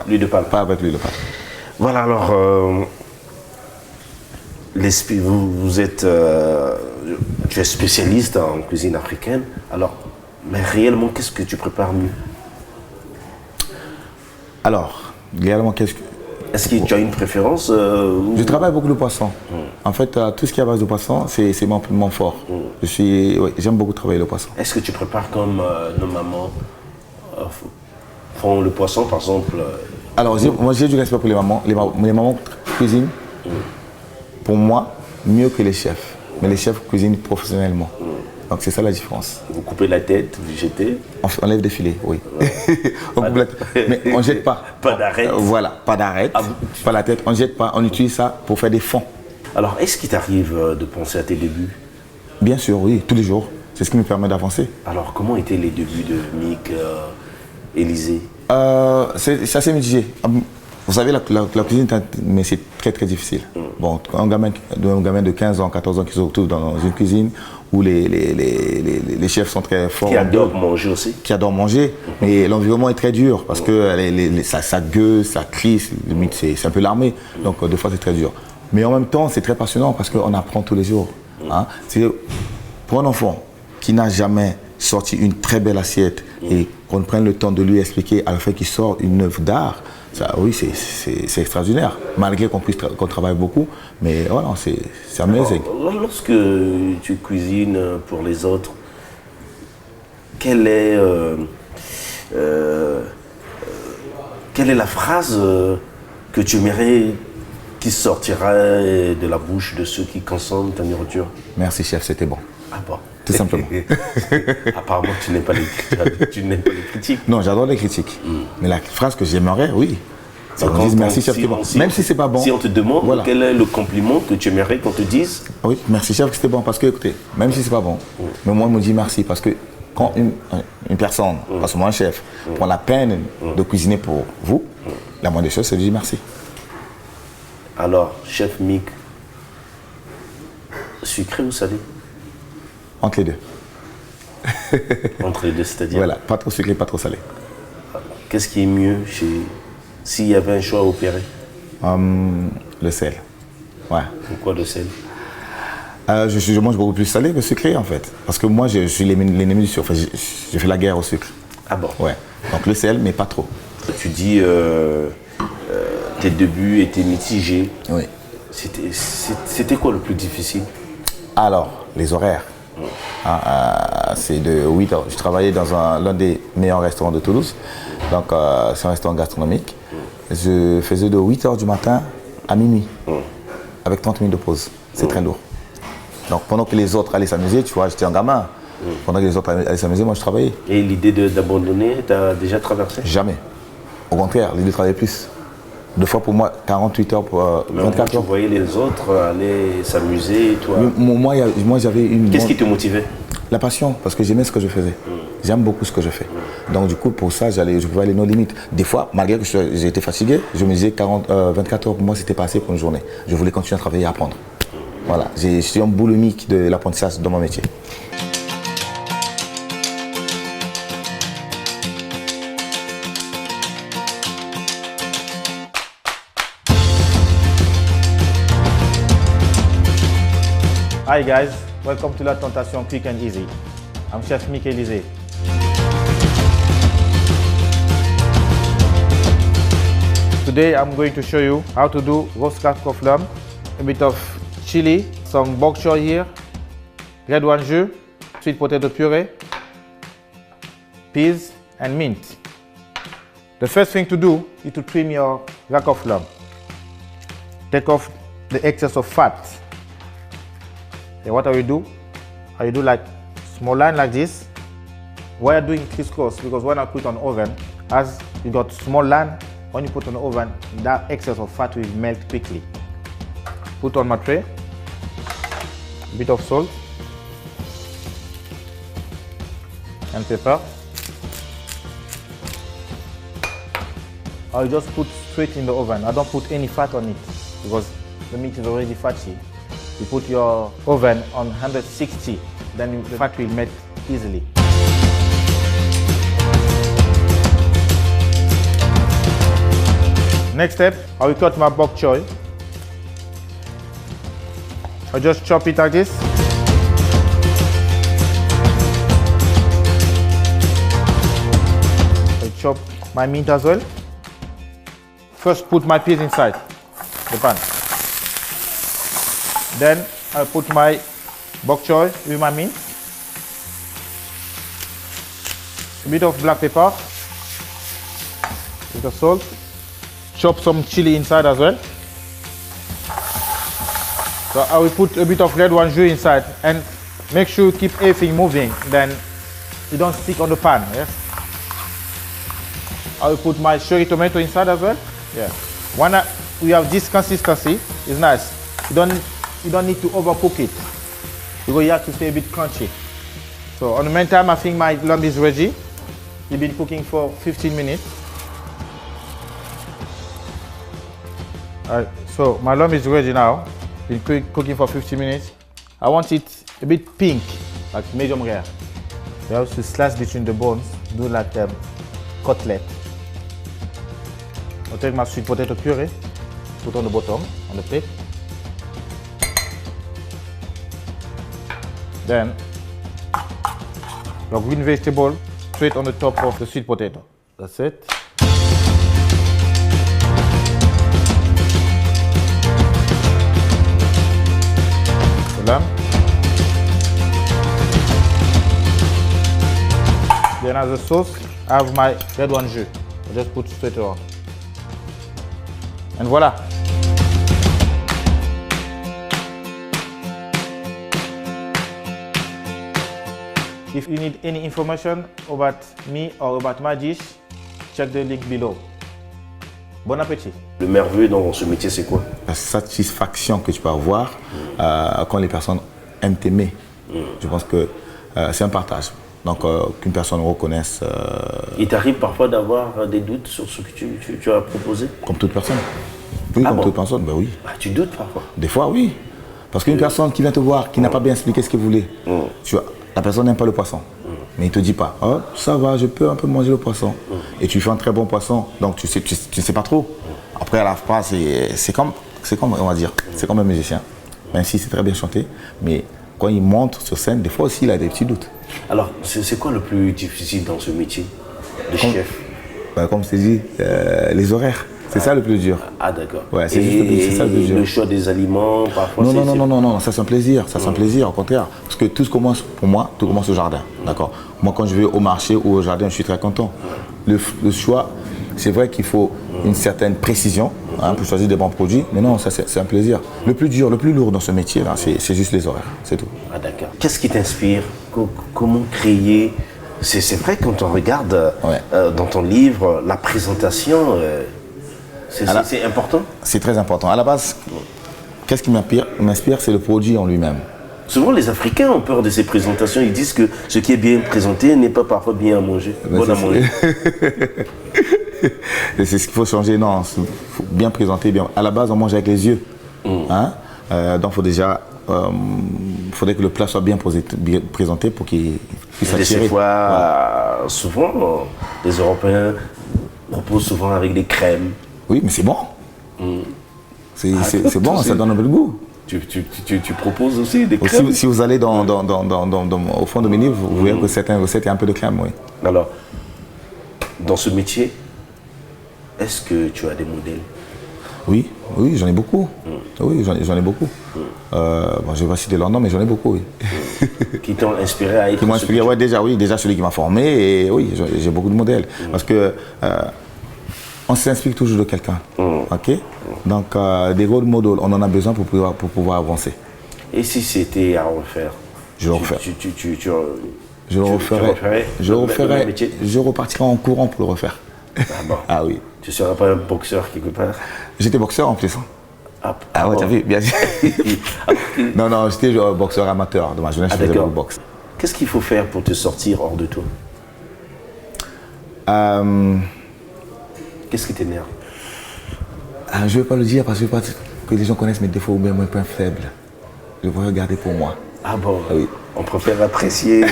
l'huile de palme. Pas avec l'huile de palme. Voilà, alors, vous êtes, tu es spécialiste en cuisine africaine, alors, mais réellement, qu'est-ce que tu prépares mieux? Alors, réellement, Est-ce que tu as une préférence Je travaille beaucoup le poisson. En fait, tout ce qui est à base de poisson, c'est mon fort. J'aime beaucoup travailler le poisson. Est-ce que tu prépares comme nos mamans font le poisson, par exemple Alors, moi, j'ai du respect pour les mamans. Les mamans cuisinent, pour moi, mieux que les chefs. Mais les chefs cuisinent professionnellement. Donc, c'est ça la différence. Vous coupez la tête, vous jetez? On lève des filets, oui. Mais on ne jette pas. Pas d'arête. Voilà, pas d'arête. Pas la tête, on ne jette pas. On utilise ça pour faire des fonds. Alors, est-ce qu'il t'arrive de penser à tes débuts? Bien sûr, oui, tous les jours. C'est ce qui me permet d'avancer. Alors, comment étaient les débuts de Mick Élysée? C'est assez mitigé. Vous savez, la cuisine, mais c'est très très difficile. Bon, un gamin de 15 ans, 14 ans qui se retrouve dans une cuisine où les chefs sont très forts. Qui adorent manger aussi. Qui adorent manger, mais l'environnement est très dur parce que ça gueule, ça crie, limite c'est un peu l'armée. Donc des fois c'est très dur. Mais en même temps, c'est très passionnant parce qu'on apprend tous les jours. Hein. Pour un enfant qui n'a jamais sorti une très belle assiette et qu'on prenne le temps de lui expliquer à la fin qu'il sort une œuvre d'art, oui, c'est extraordinaire. Malgré qu'on travaille beaucoup, mais voilà, c'est amazing. Lorsque tu cuisines pour les autres, quelle est la phrase que tu aimerais qui sortira de la bouche de ceux qui consomment ta nourriture? Merci chef, c'était bon. Ah bon. tout simplement. Apparemment, tu n'aimes pas les critiques. Non, j'adore les critiques. Mais la phrase que j'aimerais, oui, c'est qu'on dise merci chef, c'était bon. Même si c'est pas bon. Si on te demande voilà. Quel est le compliment que tu aimerais qu'on te dise. Oui, merci chef, c'était bon. Parce que, écoutez, même si c'est pas bon, mais moi, je me dis merci. Parce que quand une personne, pas seulement un chef, prend la peine de cuisiner pour vous, la moindre des choses, c'est de dire merci. Alors, chef Mick, sucré ou salé? Entre les deux. Entre les deux, c'est-à-dire? Voilà, pas trop sucré, pas trop salé. Qu'est-ce qui est mieux s'il y avait un choix à opérer? Le sel. Ouais. Pourquoi le sel? Je mange beaucoup plus salé que sucré en fait. Parce que moi, je suis l'ennemi du sucre. Enfin, je fais la guerre au sucre. Ah bon? Ouais. Donc le sel, mais pas trop. Tu dis tes débuts étaient mitigés. Oui. C'était quoi le plus difficile? Alors, les horaires. C'est de 8 heures. Je travaillais dans l'un des meilleurs restaurants de Toulouse. Donc, c'est un restaurant gastronomique. Je faisais de 8 heures du matin à minuit, avec 30 minutes de pause. C'est très lourd. Donc, pendant que les autres allaient s'amuser, tu vois, j'étais un gamin. Pendant que les autres allaient s'amuser, moi, je travaillais. Et l'idée d'abandonner, t'as déjà traversé? Jamais. Au contraire, l'idée de travailler plus. 2 fois pour moi, 48 heures pour 24 heures. Tu voyais les autres aller s'amuser et toi? Moi, j'avais une... Qu'est-ce qui te motivait? La passion, parce que j'aimais ce que je faisais. J'aime beaucoup ce que je fais. Donc du coup, pour ça, je pouvais aller nos limites. Des fois, malgré que j'étais fatigué, je me disais 24 heures pour moi, c'était pas assez pour une journée. Je voulais continuer à travailler et apprendre. Voilà, je suis un boulimique de l'apprentissage dans mon métier. Hi guys, welcome to La Tentation Quick and Easy. I'm Chef Mick Elysée. Today I'm going to show you how to do roast coq au flamme, a bit of chili, some bok choy here, red wine jus, sweet potato puree, peas and mint. The first thing to do is to trim your rack of lamb. Take off the excess of fat. And what I will do, I will do like small line like this. Why I'm doing crisscross? Because when I put on oven, as you got small line, when you put on the oven, that excess of fat will melt quickly. Put on my tray, a bit of salt and pepper. I'll just put straight in the oven. I don't put any fat on it because the meat is already fatty. You put your oven on 160, then the fat will melt easily. Next step, I will cut my bok choy. I just chop it like this. I chop my meat as well. First put my peas inside the pan. Then I put my bok choy with my mint. A bit of black pepper. A bit of salt. Chop some chili inside as well. So I will put a bit of red wine jus inside and make sure you keep everything moving, then you don't stick on the pan. Yes. I will put my cherry tomato inside as well. Yeah. When we have this consistency, it's nice. You don't need to overcook it because you have to stay a bit crunchy. So on the meantime, I think my lamb is ready. It's been cooking for 15 minutes. Alright, so my lamb is ready now. Been cooking for 15 minutes. I want it a bit pink, like medium rare. You have to slice between the bones, do like cutlet. I'll take my sweet potato puree, put on the bottom, on the plate. Then your green vegetable straight on the top of the sweet potato. That's it. Lamb. Then as a sauce, I have my red wine jus. I just put straight on. And voila. If you need any information about me or about my dish, check the link below. Bon appétit. Le merveilleux dans ce métier, c'est quoi? La satisfaction que tu peux avoir quand les personnes aiment t'aimer. Je pense que c'est un partage. Donc qu'une personne reconnaisse. Il t'arrive parfois d'avoir des doutes sur ce que tu as proposé? Comme toute personne. Oui, comme toute personne, ben oui. Ah, tu doutes parfois? Des fois, oui. Parce qu'une personne qui vient te voir, qui n'a pas bien expliqué ce qu'elle voulait, tu vois, la personne n'aime pas le poisson. Mais il ne te dit pas, oh, ça va, je peux un peu manger le poisson. Et tu fais un très bon poisson, donc tu ne sais pas trop. Après, à la fin, c'est comme, on va dire, c'est comme un musicien. Même si c'est très bien chanté, mais quand il monte sur scène, des fois aussi, il a des petits doutes. Alors, c'est quoi le plus difficile dans ce métier de chef? Comme je t'ai dit, les horaires. C'est ça le plus dur. Ah, d'accord. Ouais, c'est juste ça le plus dur. Le choix des aliments, parfois. Non, ça c'est un plaisir, au contraire. Parce que tout commence, pour moi, tout commence au jardin, d'accord. Moi, quand je vais au marché ou au jardin, je suis très content. Le choix, c'est vrai qu'il faut une certaine précision pour choisir des bons produits, mais non, ça c'est un plaisir. Le plus dur, le plus lourd dans ce métier-là, c'est juste les horaires, c'est tout. Ah, d'accord. Qu'est-ce qui t'inspire? Comment créer? C'est vrai, quand on regarde dans ton livre, la présentation... C'est important? C'est très important. À la base, qu'est-ce qui m'inspire, c'est le produit en lui-même. Souvent, les Africains ont peur de ces présentations. Ils disent que ce qui est bien présenté n'est pas parfois bien à manger. Bon à manger. C'est ce qu'il faut changer. Non, il faut bien présenter. Bien. À la base, on mange avec les yeux. Donc, faudrait que le plat soit bien présenté pour qu'il puisse attirer. Souvent, les Européens proposent souvent avec des crèmes. Oui, mais c'est bon. C'est bon, ça donne un peu de goût. Tu proposes aussi des crèmes? Si vous allez au fond de mes livres, vous verrez que certaines recettes, il y a un peu de crème, oui. Alors, dans ce métier, est-ce que tu as des modèles? Oui, j'en ai beaucoup. Oui, j'en ai beaucoup. Je ne vais pas citer leur nom, mais j'en ai beaucoup, oui. Qui t'ont inspiré à être? Qui m'ont inspiré, déjà celui qui m'a formé, et oui, j'ai beaucoup de modèles. Parce que on s'inspire toujours de quelqu'un, ok? Donc, des rôles modèles, on en a besoin pour pouvoir avancer. Et si c'était à refaire? Je le referais. Je repartirai en courant pour le refaire. Ah bon? Ah oui. Tu ne seras pas un boxeur quelque part? J'étais boxeur en plus. Ah ouais, t'as vu, bien sûr. Non, j'étais boxeur amateur. Dans ma jeunesse, je faisais beaucoup de boxe. Qu'est-ce qu'il faut faire pour te sortir hors de toi? Qu'est-ce qui t'énerve? Je ne vais pas le dire parce que je veux pas que les gens connaissent mes défauts ou bien mes points faibles. Je veux regarder pour moi. Ah bon? Oui. On préfère apprécier.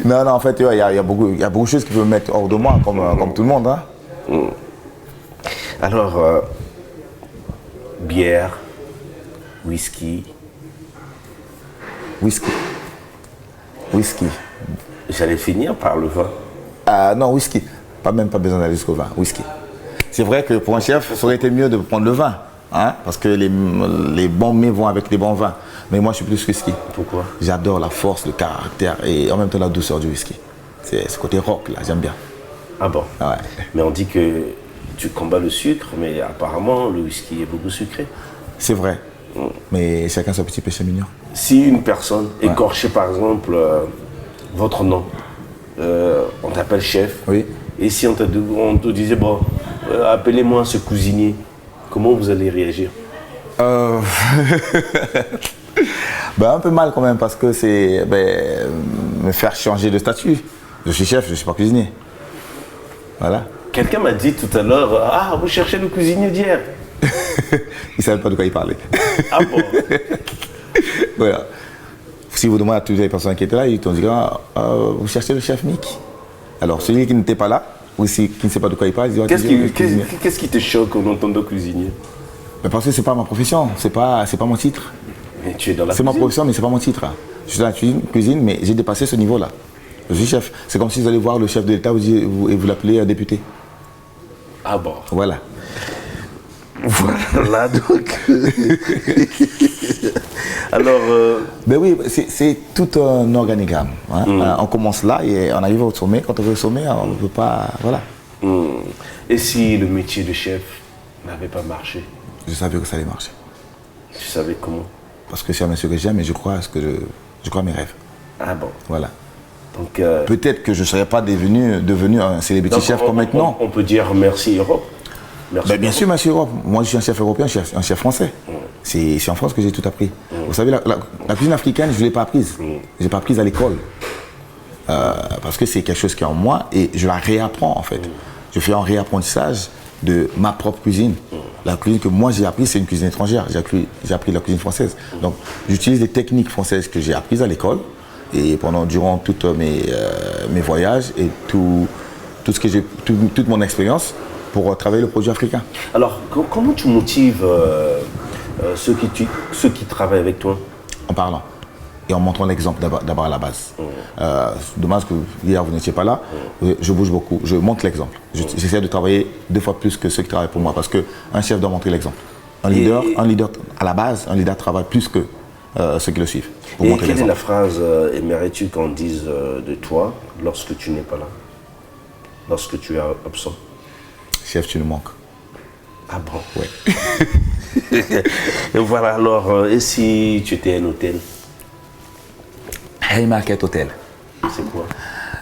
Non, en fait, il y a beaucoup de choses qui peuvent me mettre hors de moi, comme tout le monde. Hein. Alors, bière, whisky. Whisky. J'allais finir par le vin. Non, whisky. Même pas besoin d'aller jusqu'au vin. Whisky. C'est vrai que pour un chef, ça aurait été mieux de prendre le vin. Parce que les bons mets vont avec les bons vins. Mais moi, je suis plus whisky. Pourquoi? J'adore la force, le caractère et en même temps la douceur du whisky. C'est ce côté rock, là, j'aime bien. Ah bon? Ouais. Mais on dit que tu combats le sucre, mais apparemment, le whisky est beaucoup sucré. C'est vrai. Mais chacun son petit péché mignon. Si une personne écorchait, par exemple, votre nom, on t'appelle chef. Oui. Et si on te disait, bon, appelez-moi ce cuisinier, comment vous allez réagir? Un peu mal quand même, parce que c'est me faire changer de statut. Je suis chef, je ne suis pas cuisinier. Voilà. Quelqu'un m'a dit tout à l'heure, vous cherchez le cuisinier d'hier. Il ne savait pas de quoi il parlait. Ah bon? Voilà. Si vous demandez à toutes les personnes qui étaient là, ils t'ont dit, vous cherchez le chef Mick. Alors, celui qui n'était pas là, ou qui ne sait pas de quoi il parle, il dit, qu'est-ce qui te choque en entendant cuisinier? Parce que ce n'est pas ma profession, c'est pas mon titre. Mais tu es dans la cuisine. C'est ma profession, mais ce n'est pas mon titre. Je suis dans la cuisine, mais j'ai dépassé ce niveau-là. Je suis chef. C'est comme si vous allez voir le chef de l'État et vous l'appelez député. Ah bon? Voilà. Voilà, donc. Alors. Ben oui, c'est tout un organigramme. On commence là et on arrive au sommet. Quand on veut au sommet, on ne peut pas. Voilà. Et si le métier de chef n'avait pas marché? Je savais que ça allait marcher. Tu savais comment? parce que c'est un monsieur que j'aime et je crois à mes rêves. Ah bon. Voilà. Donc, peut-être que je ne serais pas devenu un célébrité chef comme maintenant. On peut dire merci Europe. Merci Ben, bien sûr, merci Europe. Moi, je suis un chef européen, un chef français. C'est en France que j'ai tout appris. Vous savez, la cuisine africaine, je ne l'ai pas apprise. Je ne l'ai pas apprise à l'école. Parce que c'est quelque chose qui est en moi et je la réapprends en fait. Je fais un réapprentissage de ma propre cuisine. La cuisine que moi j'ai apprise, c'est une cuisine étrangère. J'ai appris la cuisine française. Donc j'utilise les techniques françaises que j'ai apprises à l'école et durant tous mes voyages et toute mon expérience pour travailler le produit africain. Alors, comment tu motives ceux qui travaillent avec toi? En parlant et en montrant l'exemple d'abord à la base. Dommage que hier vous n'étiez pas là. Je bouge beaucoup, je montre l'exemple. J'essaie de travailler 2 fois plus que ceux qui travaillent pour moi parce qu'un chef doit montrer l'exemple. Un leader, à la base, un leader travaille plus que ceux qui le suivent. Et quelle est la phrase aimerais-tu qu'on dise de toi lorsque tu n'es pas là? Lorsque tu es absent? Chef, tu nous manques. Ah bon? Oui. Et voilà, alors, et si tu étais un hôtel? Haymarket Hotel. C'est quoi?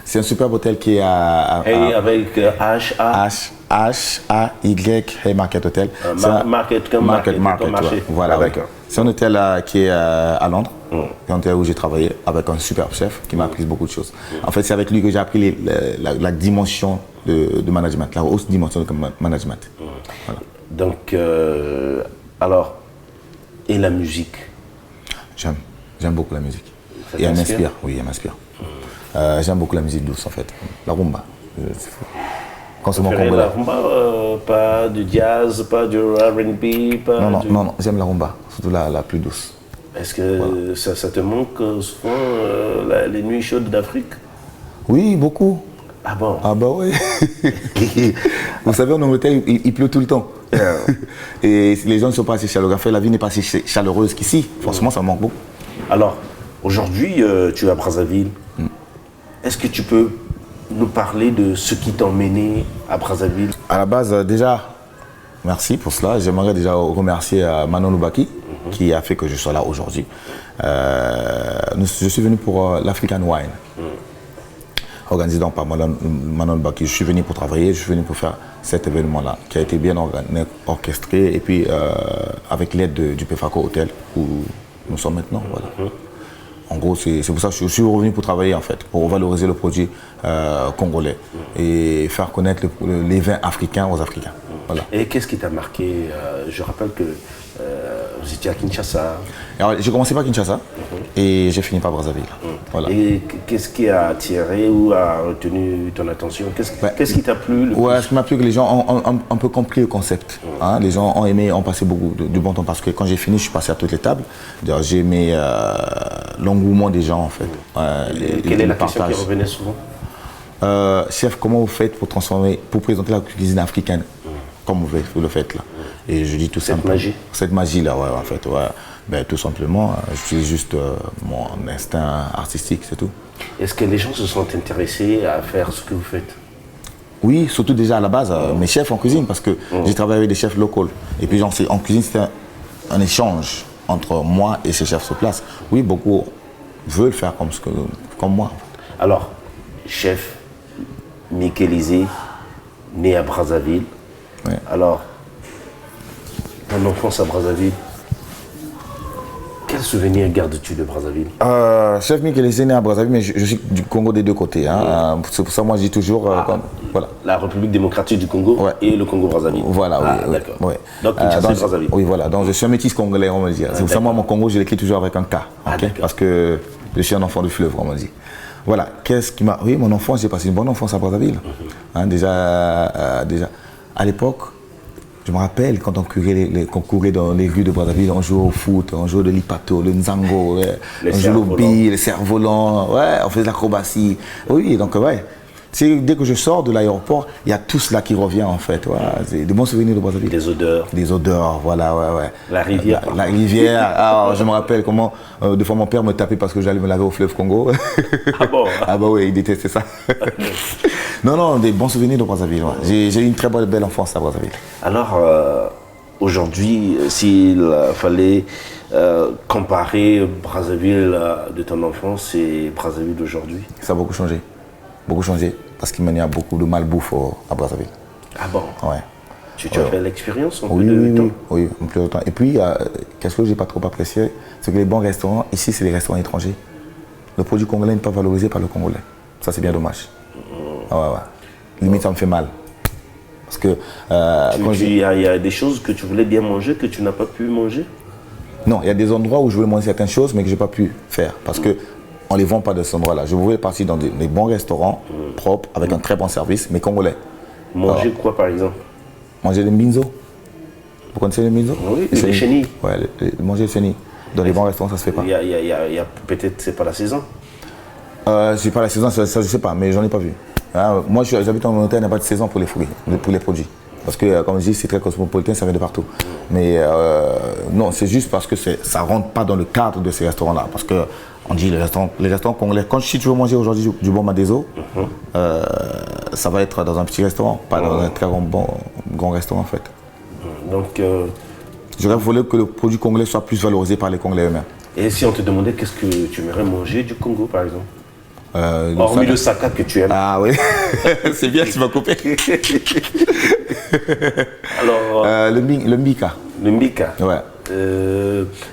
C'est un superbe hôtel qui est avec H-A-Y, Haymarket Hotel. Market comme market, comme marché. Ouais. Voilà, d'accord. C'est un hôtel qui est à Londres. C'est un hôtel où j'ai travaillé avec un superbe chef qui m'a appris beaucoup de choses. En fait, c'est avec lui que j'ai appris la dimension de management, la haute dimension de management. Voilà. Donc, alors, et la musique? J'aime beaucoup la musique. Ça Et elle t'inspire? m'inspire, oui, elle m'inspire. J'aime beaucoup la musique douce en fait, la rumba. Préférez la rumba, pas du jazz, pas du R&B, pas non, j'aime la rumba, surtout la plus douce. Est-ce que ça te manque souvent les nuits chaudes d'Afrique? Oui, beaucoup. Ah bon? Ah bah oui. Vous savez, en Angleterre, il pleut tout le temps. Et les gens ne sont pas assez chaleureux. La vie n'est pas assez chaleureuse qu'ici. Forcément, ça me manque beaucoup. Alors, aujourd'hui, tu es à Brazzaville. Est-ce que tu peux nous parler de ce qui t'a emmené à Brazzaville? À la base, déjà, merci pour cela. J'aimerais déjà remercier Manon Loubaki qui a fait que je sois là aujourd'hui. Je suis venu pour l'African Wine, organisé donc par Manon Loubaki. Je suis venu pour travailler, je suis venu pour faire cet événement-là, qui a été bien orchestré et puis avec l'aide du PEFACO Hotel où nous sommes maintenant. Voilà. En gros, c'est pour ça que je suis revenu pour travailler en fait, pour valoriser le produit congolais et faire connaître les vins africains aux Africains. Voilà. Et qu'est-ce qui t'a marqué? Je rappelle que vous étiez à Kinshasa. Alors, j'ai commencé par Kinshasa et j'ai fini par Brazzaville. Voilà. Et qu'est-ce qui a attiré ou a retenu ton attention? Qu'est-ce qui t'a plu? Ce qui m'a plu, que les gens ont un peu compris le concept. Hein? Les gens ont aimé, ont passé beaucoup de bon temps parce que quand j'ai fini, je suis passé à toutes les tables. J'ai aimé l'engouement des gens en fait. Quelle est la question qui revenait souvent? Chef, comment vous faites pour présenter la cuisine africaine comme vous le faites là? Et je dis tout simplement. Cette magie là, ouais, en fait, ouais. Ben, tout simplement, j'utilise juste mon instinct artistique, c'est tout. Est-ce que les gens se sont intéressés à faire ce que vous faites? Oui, surtout déjà à la base, mes chefs en cuisine, parce que j'ai travaillé avec des chefs locaux. Et puis en cuisine, c'est un échange entre moi et ces chefs sur place. Oui, beaucoup veulent faire comme moi. En fait. Alors, chef Mikelizé, né à Brazzaville. Ouais. Alors, ton enfance à Brazzaville, quel souvenir gardes-tu de Brazzaville? Chef Mikelizé, né à Brazzaville, mais je suis du Congo des deux côtés. Hein. C'est pour ça que moi je dis toujours... voilà. La République démocratique du Congo et le Congo-Brazzaville. Voilà, oui. D'accord. Oui. Donc, Brazzaville. Oui, voilà. Donc, je suis un métis congolais, on me dit. C'est pour ça que moi, mon Congo, je l'écris toujours avec un K. Okay? Parce que je suis un enfant du fleuve, on me dit. Voilà. Qu'est-ce qui m'a... Oui, mon enfance, j'ai passé une bonne enfance à Brazzaville. Hein, déjà, à l'époque, je me rappelle quand on courait dans les rues de Brazzaville, on jouait au foot, on jouait de l'ipato, le nzango, on jouait au billes, les cerfs-volants, ouais, on faisait de l'acrobatie. Oui, donc ouais. Dès que je sors de l'aéroport, il y a tout cela qui revient en fait. Ouais, c'est des bons souvenirs de Brazzaville. Des odeurs. Des odeurs, voilà, ouais. La rivière. La rivière. Je me rappelle comment, des fois mon père me tapait parce que j'allais me laver au fleuve Congo. Ah bon? Ah bah oui, il détestait ça. Non, des bons souvenirs de Brazzaville. Ouais. J'ai eu une très belle enfance à Brazzaville. Alors, aujourd'hui, s'il fallait comparer Brazzaville de ton enfance et Brazzaville d'aujourd'hui? Ça a beaucoup changé. Beaucoup changé. Parce qu'il y a beaucoup de malbouffe à Brazzaville. Ah bon? Ouais. Tu as fait l'expérience en Oui, plus de temps? oui, en plus de temps. Et puis, quelque chose que je n'ai pas trop apprécié, c'est que les bons restaurants, ici, c'est les restaurants étrangers. Le produit congolais n'est pas valorisé par le Congolais. Ça, c'est bien dommage. Ah ouais. Limite, ça me fait mal. Parce que... Il y a des choses que tu voulais bien manger que tu n'as pas pu manger? Non, il y a des endroits où je voulais manger certaines choses, mais que je n'ai pas pu faire. Parce qu'on ne les vend pas de cet endroit-là. Je voulais partir dans des bons restaurants, propres, avec un très bon service, mais congolais. Manger quoi, par exemple? Manger les mbinzo. Vous connaissez les mbinzo? Oui, les chenilles. Oui, manger les chenilles. Dans les bons restaurants, ça ne se fait pas. Peut-être c'est pas la saison. C'est pas la saison, ça je ne sais pas, mais j'en ai pas vu. Hein, moi, j'habite en Angleterre, il n'y a pas de saison pour les fruits, pour les produits. Parce que, comme je dis, c'est très cosmopolitain, ça vient de partout. Mais non, c'est juste parce que ça ne rentre pas dans le cadre de ces restaurants-là. Parce que, on dit les restaurants congolais, si tu veux manger aujourd'hui du bon Madezo, ça va être dans un petit restaurant, pas dans un très grand restaurant en fait. Donc, j'aurais voulu que le produit congolais soit plus valorisé par les Congolais eux-mêmes. Et si on te demandait qu'est-ce que tu aimerais manger du Congo, par exemple? Hormis le saka que tu aimes. Ah oui, c'est bien, tu m'as coupé. Alors, le mbika. Le mbika. Ouais.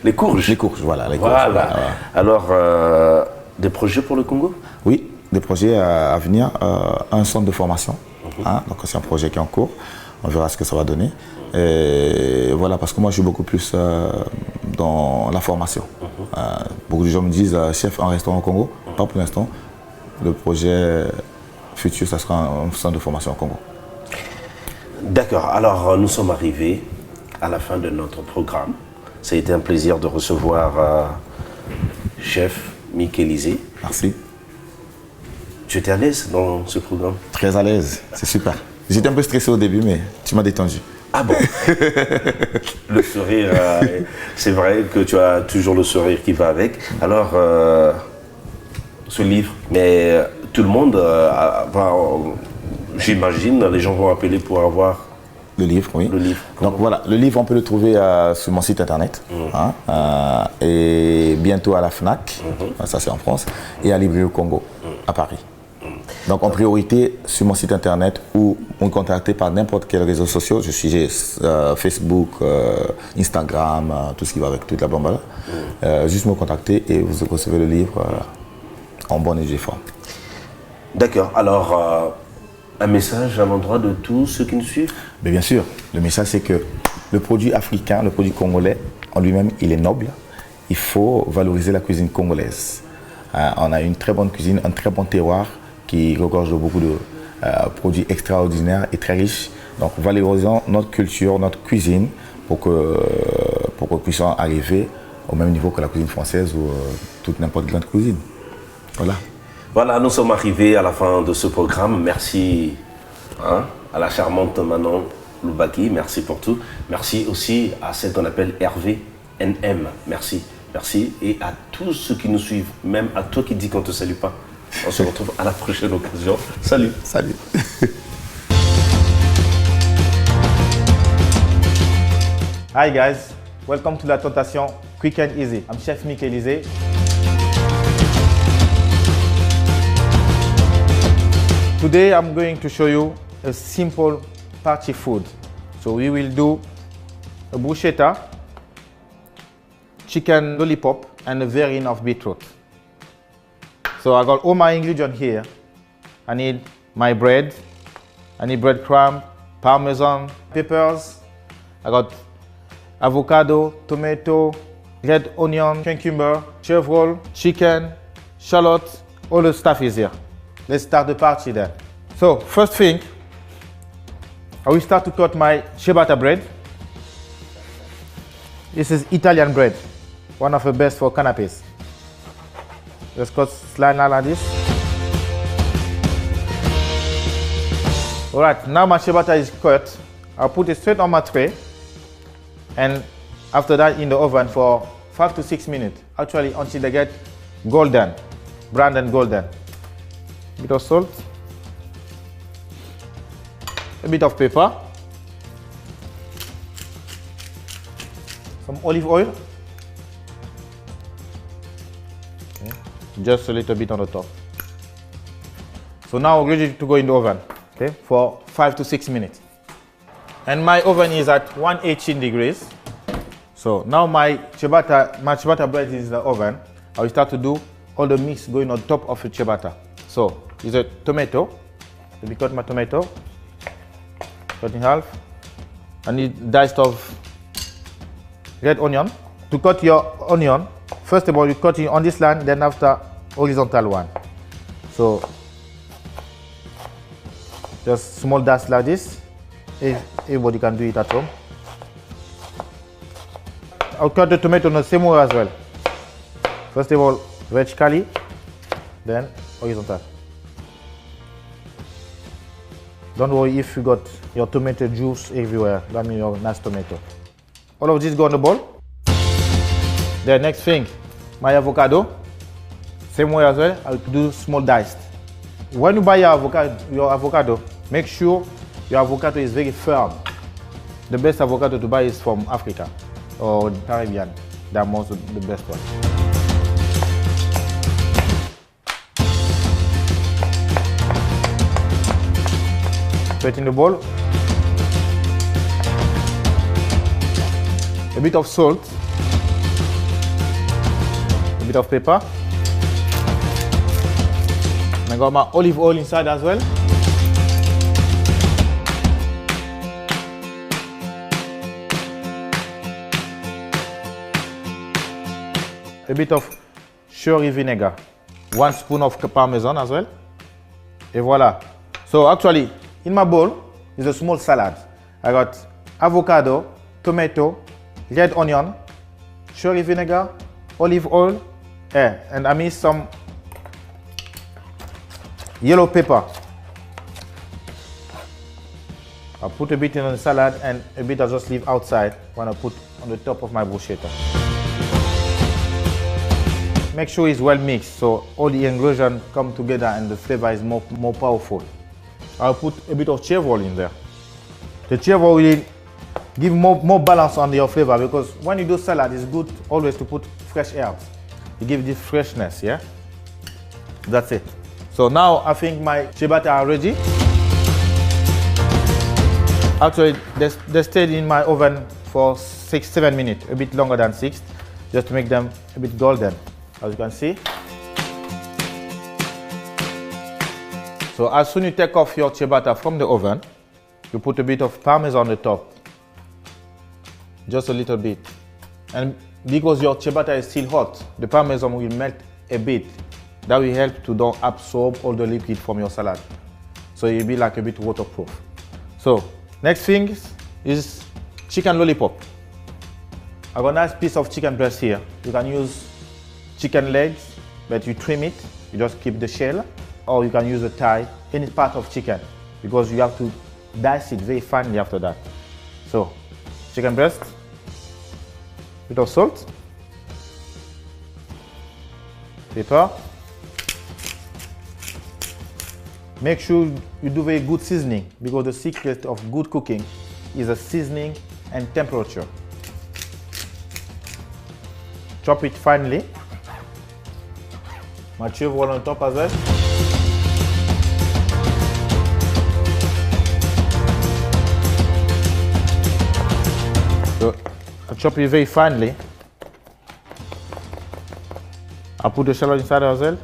Les courges. Les courges, voilà. Les courges, voilà. Alors, des projets pour le Congo? Oui, des projets à venir. Un centre de formation. Donc c'est un projet qui est en cours. On verra ce que ça va donner. Et voilà, parce que moi je suis beaucoup plus dans la formation. Beaucoup de gens me disent chef, un restaurant au Congo. Pas pour l'instant. Le projet futur, ça sera un centre de formation au Congo. D'accord. Alors, nous sommes arrivés à la fin de notre programme. Ça a été un plaisir de recevoir chef Mikelizé. Merci. Tu étais à l'aise dans ce programme? Très à l'aise, c'est super. J'étais un peu stressé au début, mais tu m'as détendu. Ah bon? Le sourire, c'est vrai que tu as toujours le sourire qui va avec. Alors, ce livre, mais tout le monde, j'imagine, les gens vont appeler pour avoir... Le livre, oui. Le livre. Donc voilà, le livre, on peut le trouver sur mon site internet. Et bientôt à la FNAC, ça c'est en France, et à Librairie au Congo, à Paris. Donc en priorité sur mon site internet ou me contacter par n'importe quel réseau social. Je suis Facebook, Instagram, tout ce qui va avec toute la bombe là. Juste me contacter et vous recevez le livre en bonne et due forme. D'accord. Alors, un message à l'endroit de tous ceux qui nous suivent? Mais bien sûr, le message c'est que le produit africain, le produit congolais, en lui-même, il est noble. Il faut valoriser la cuisine congolaise. On a une très bonne cuisine, un très bon terroir qui regorge de beaucoup de produits extraordinaires et très riches. Donc valorisons notre culture, notre cuisine pour que nous puissions arriver au même niveau que la cuisine française ou toute n'importe quelle cuisine. Voilà. Voilà, nous sommes arrivés à la fin de ce programme. Merci à la charmante Manon Loubaki, merci pour tout. Merci aussi à celle qu'on appelle Hervé NM, merci. Merci et à tous ceux qui nous suivent, même à toi qui dis qu'on ne te salue pas. On se retrouve à la prochaine occasion. Salut. Salut. Hi guys, welcome to La Tentation Quick and Easy. I'm Chef Mikelizé. Today I'm going to show you a simple party food. So we will do a bruschetta, chicken lollipop, and a verrin of beetroot. So I got all my ingredients here. I need my bread, I need breadcrumb, parmesan, peppers. I got avocado, tomato, red onion, cucumber, chevrolet, chicken, shallot, all the stuff is here. Let's start the party then. So first thing, I will start to cut my ciabatta bread. This is Italian bread, one of the best for canapes. Just cut slice like this. All right, now my ciabatta is cut. I'll put it straight on my tray, and after that in the oven for 5 to 6 minutes. Actually, until they get golden, brown and golden. A bit of salt, a bit of pepper, some olive oil. Okay. Just a little bit on the top. So now we're ready to go in the oven, okay, for 5 to 6 minutes. And my oven is at 118 degrees. So now my ciabatta bread is in the oven. I will start to do all the mix going on top of the ciabatta. So it's a tomato. Let me cut my tomato. Cut in half. I need diced of red onion. To cut your onion, first of all you cut it on this line, then after horizontal one. So just small dash like this. Everybody can do it at home. I'll cut the tomato in the same way as well. First of all, vertically, then horizontal. Don't worry if you got your tomato juice everywhere. That means your nice tomato. All of this go on the bowl. The next thing, my avocado. Same way as well, I'll do small diced. When you buy your avocado, make sure your avocado is very firm. The best avocado to buy is from Africa or Caribbean. They are most the best one. Put it in the bowl. A bit of salt. A bit of pepper. And I got my olive oil inside as well. A bit of sherry vinegar. 1 spoon of parmesan as well. Et voilà. So actually, in my bowl is a small salad. I got avocado, tomato, red onion, sherry vinegar, olive oil, and I mix some yellow pepper. I'll put a bit in the salad and a bit I just leave outside when I put on the top of my bruschetta. Make sure it's well mixed so all the ingredients come together and the flavor is more powerful. I'll put a bit of chervil in there. The chervil will give more balance on your flavor because when you do salad, it's good always to put fresh herbs. You give this freshness, yeah? That's it. So now I think my ciabatta are ready. Actually, they stayed in my oven for 6-7 minutes, a bit longer than 6, just to make them a bit golden, as you can see. So as soon as you take off your ciabatta from the oven, you put a bit of parmesan on the top. Just a little bit. And because your ciabatta is still hot, the parmesan will melt a bit. That will help to don't absorb all the liquid from your salad. So it will be like a bit waterproof. So next thing is chicken lollipop. I got a nice piece of chicken breast here. You can use chicken legs, but you trim it, you just keep the shell. Or you can use a thigh, any part of chicken, because you have to dice it very finely after that. So, chicken breast, bit of salt, pepper. Make sure you do very good seasoning, because the secret of good cooking is the seasoning and temperature. Chop it finely. My chervil on top as well. So I chop it very finely. I put the shallot inside as well.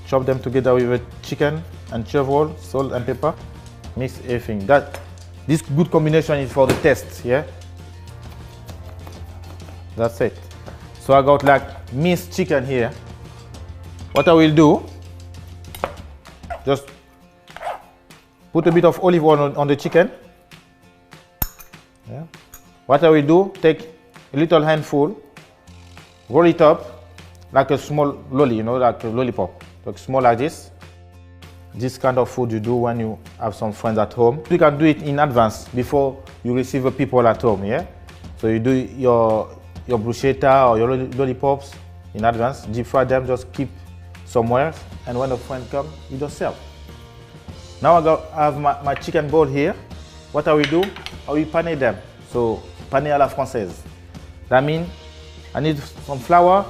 Chop them together with the chicken and chervil, salt and pepper. Mix everything. This good combination is for the taste, yeah? That's it. So I got like minced chicken here. What I will do, just put a bit of olive oil on the chicken. Yeah. What I will do, take a little handful, roll it up like a small lolly, you know, like a lollipop, like small like this. This kind of food you do when you have some friends at home. You can do it in advance before you receive the people at home, yeah? So you do your bruschetta or your lollipops in advance, deep fry them, just keep somewhere, and when a friend comes, you just serve. Now I have my chicken bowl here. What I will do, I will pane them. So, pane à la française. That means I need some flour,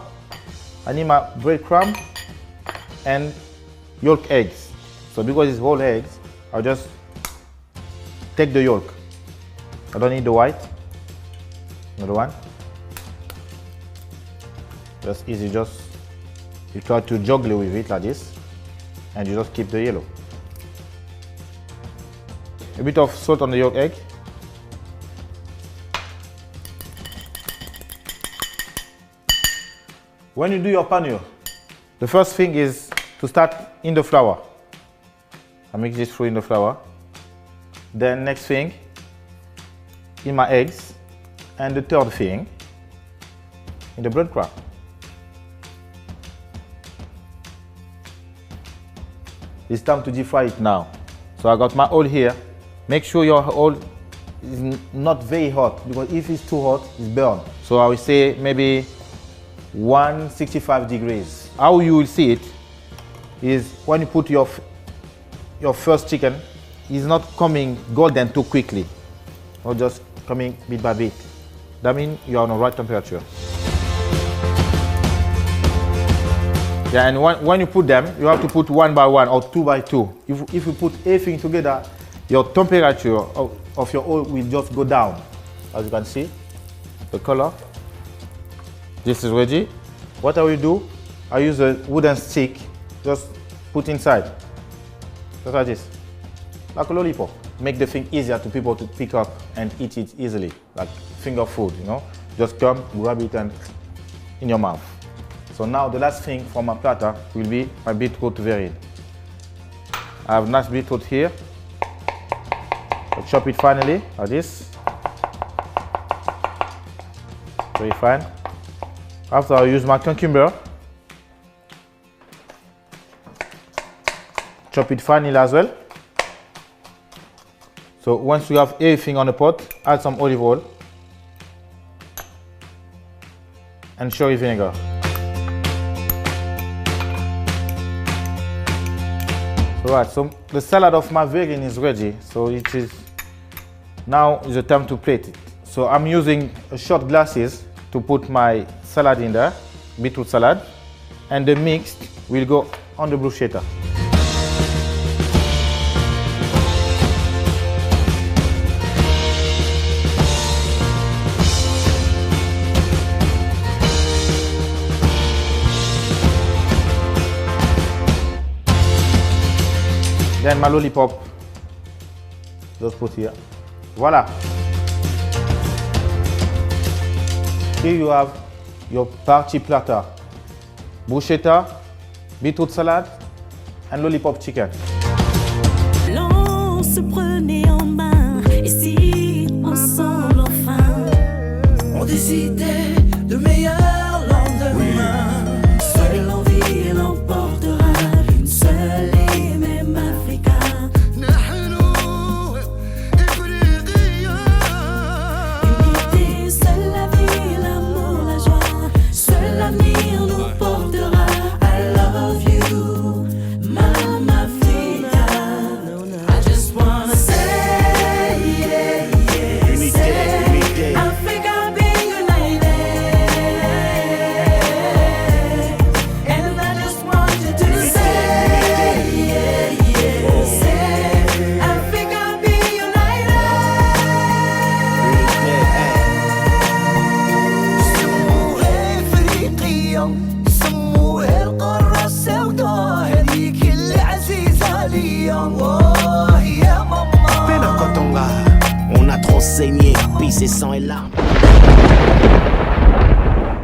I need my breadcrumb, and yolk eggs. So because it's whole eggs, I'll just take the yolk. I don't need the white. Another one. Just easy, just you try to juggle with it like this, and you just keep the yellow. A bit of salt on the yolk egg. When you do your panure, the first thing is to start in the flour. I mix this through in the flour. Then next thing, in my eggs. And the third thing, in the breadcrumb. It's time to deep fry it now. So I got my oil here. Make sure your oil is not very hot, because if it's too hot, it's burned. So I will say maybe 165 degrees. How you will see it is when you put your first chicken, it's not coming golden too quickly, or just coming bit by bit. That means you are on the right temperature. Yeah, and when you put them, you have to put 1 by 1 or 2 by 2. If you put everything together, your temperature of your oil will just go down. As you can see, the color. This is ready. What I will do, I use a wooden stick, just put inside. Just like this, like a lollipop. Make the thing easier to people to pick up and eat it easily, like finger food, you know. Just come, grab it, and in your mouth. So now the last thing for my platter will be my beetroot verine. I have nice beetroot here. I chop it finely, like this. Very fine. After I use my cucumber. Chop it finely as well. So once you have everything on the pot, add some olive oil and cherry vinegar. Alright, so the salad of my verine is ready. So it is now is the time to plate it. So I'm using short glasses to put my salad in there, beetroot salad, and the mixed will go on the bruschetta. Then my lollipop, just put here. Voila. Here you have your party platter. Bruschetta, beetroot salad, and lollipop chicken. L'on se prenait en main, et si ensemble enfin, On décidait de meilleurs lendemains. seule l'envie l'emportera, une seule et même Africa. Unité, seule la vie, l'amour, la joie, seul l'avenir nous portera. I love you, Mama Africa. I just wanna say, yeah, yeah, say, Africa be united. And I just want you to say, yeah, yeah, say, Africa be united. يسموها إفريقيا، يسموها القارة السوداء، هذيك اللي عزيزة ليا. واه يا ماما. On a trop saigné, pissé sang et larmes.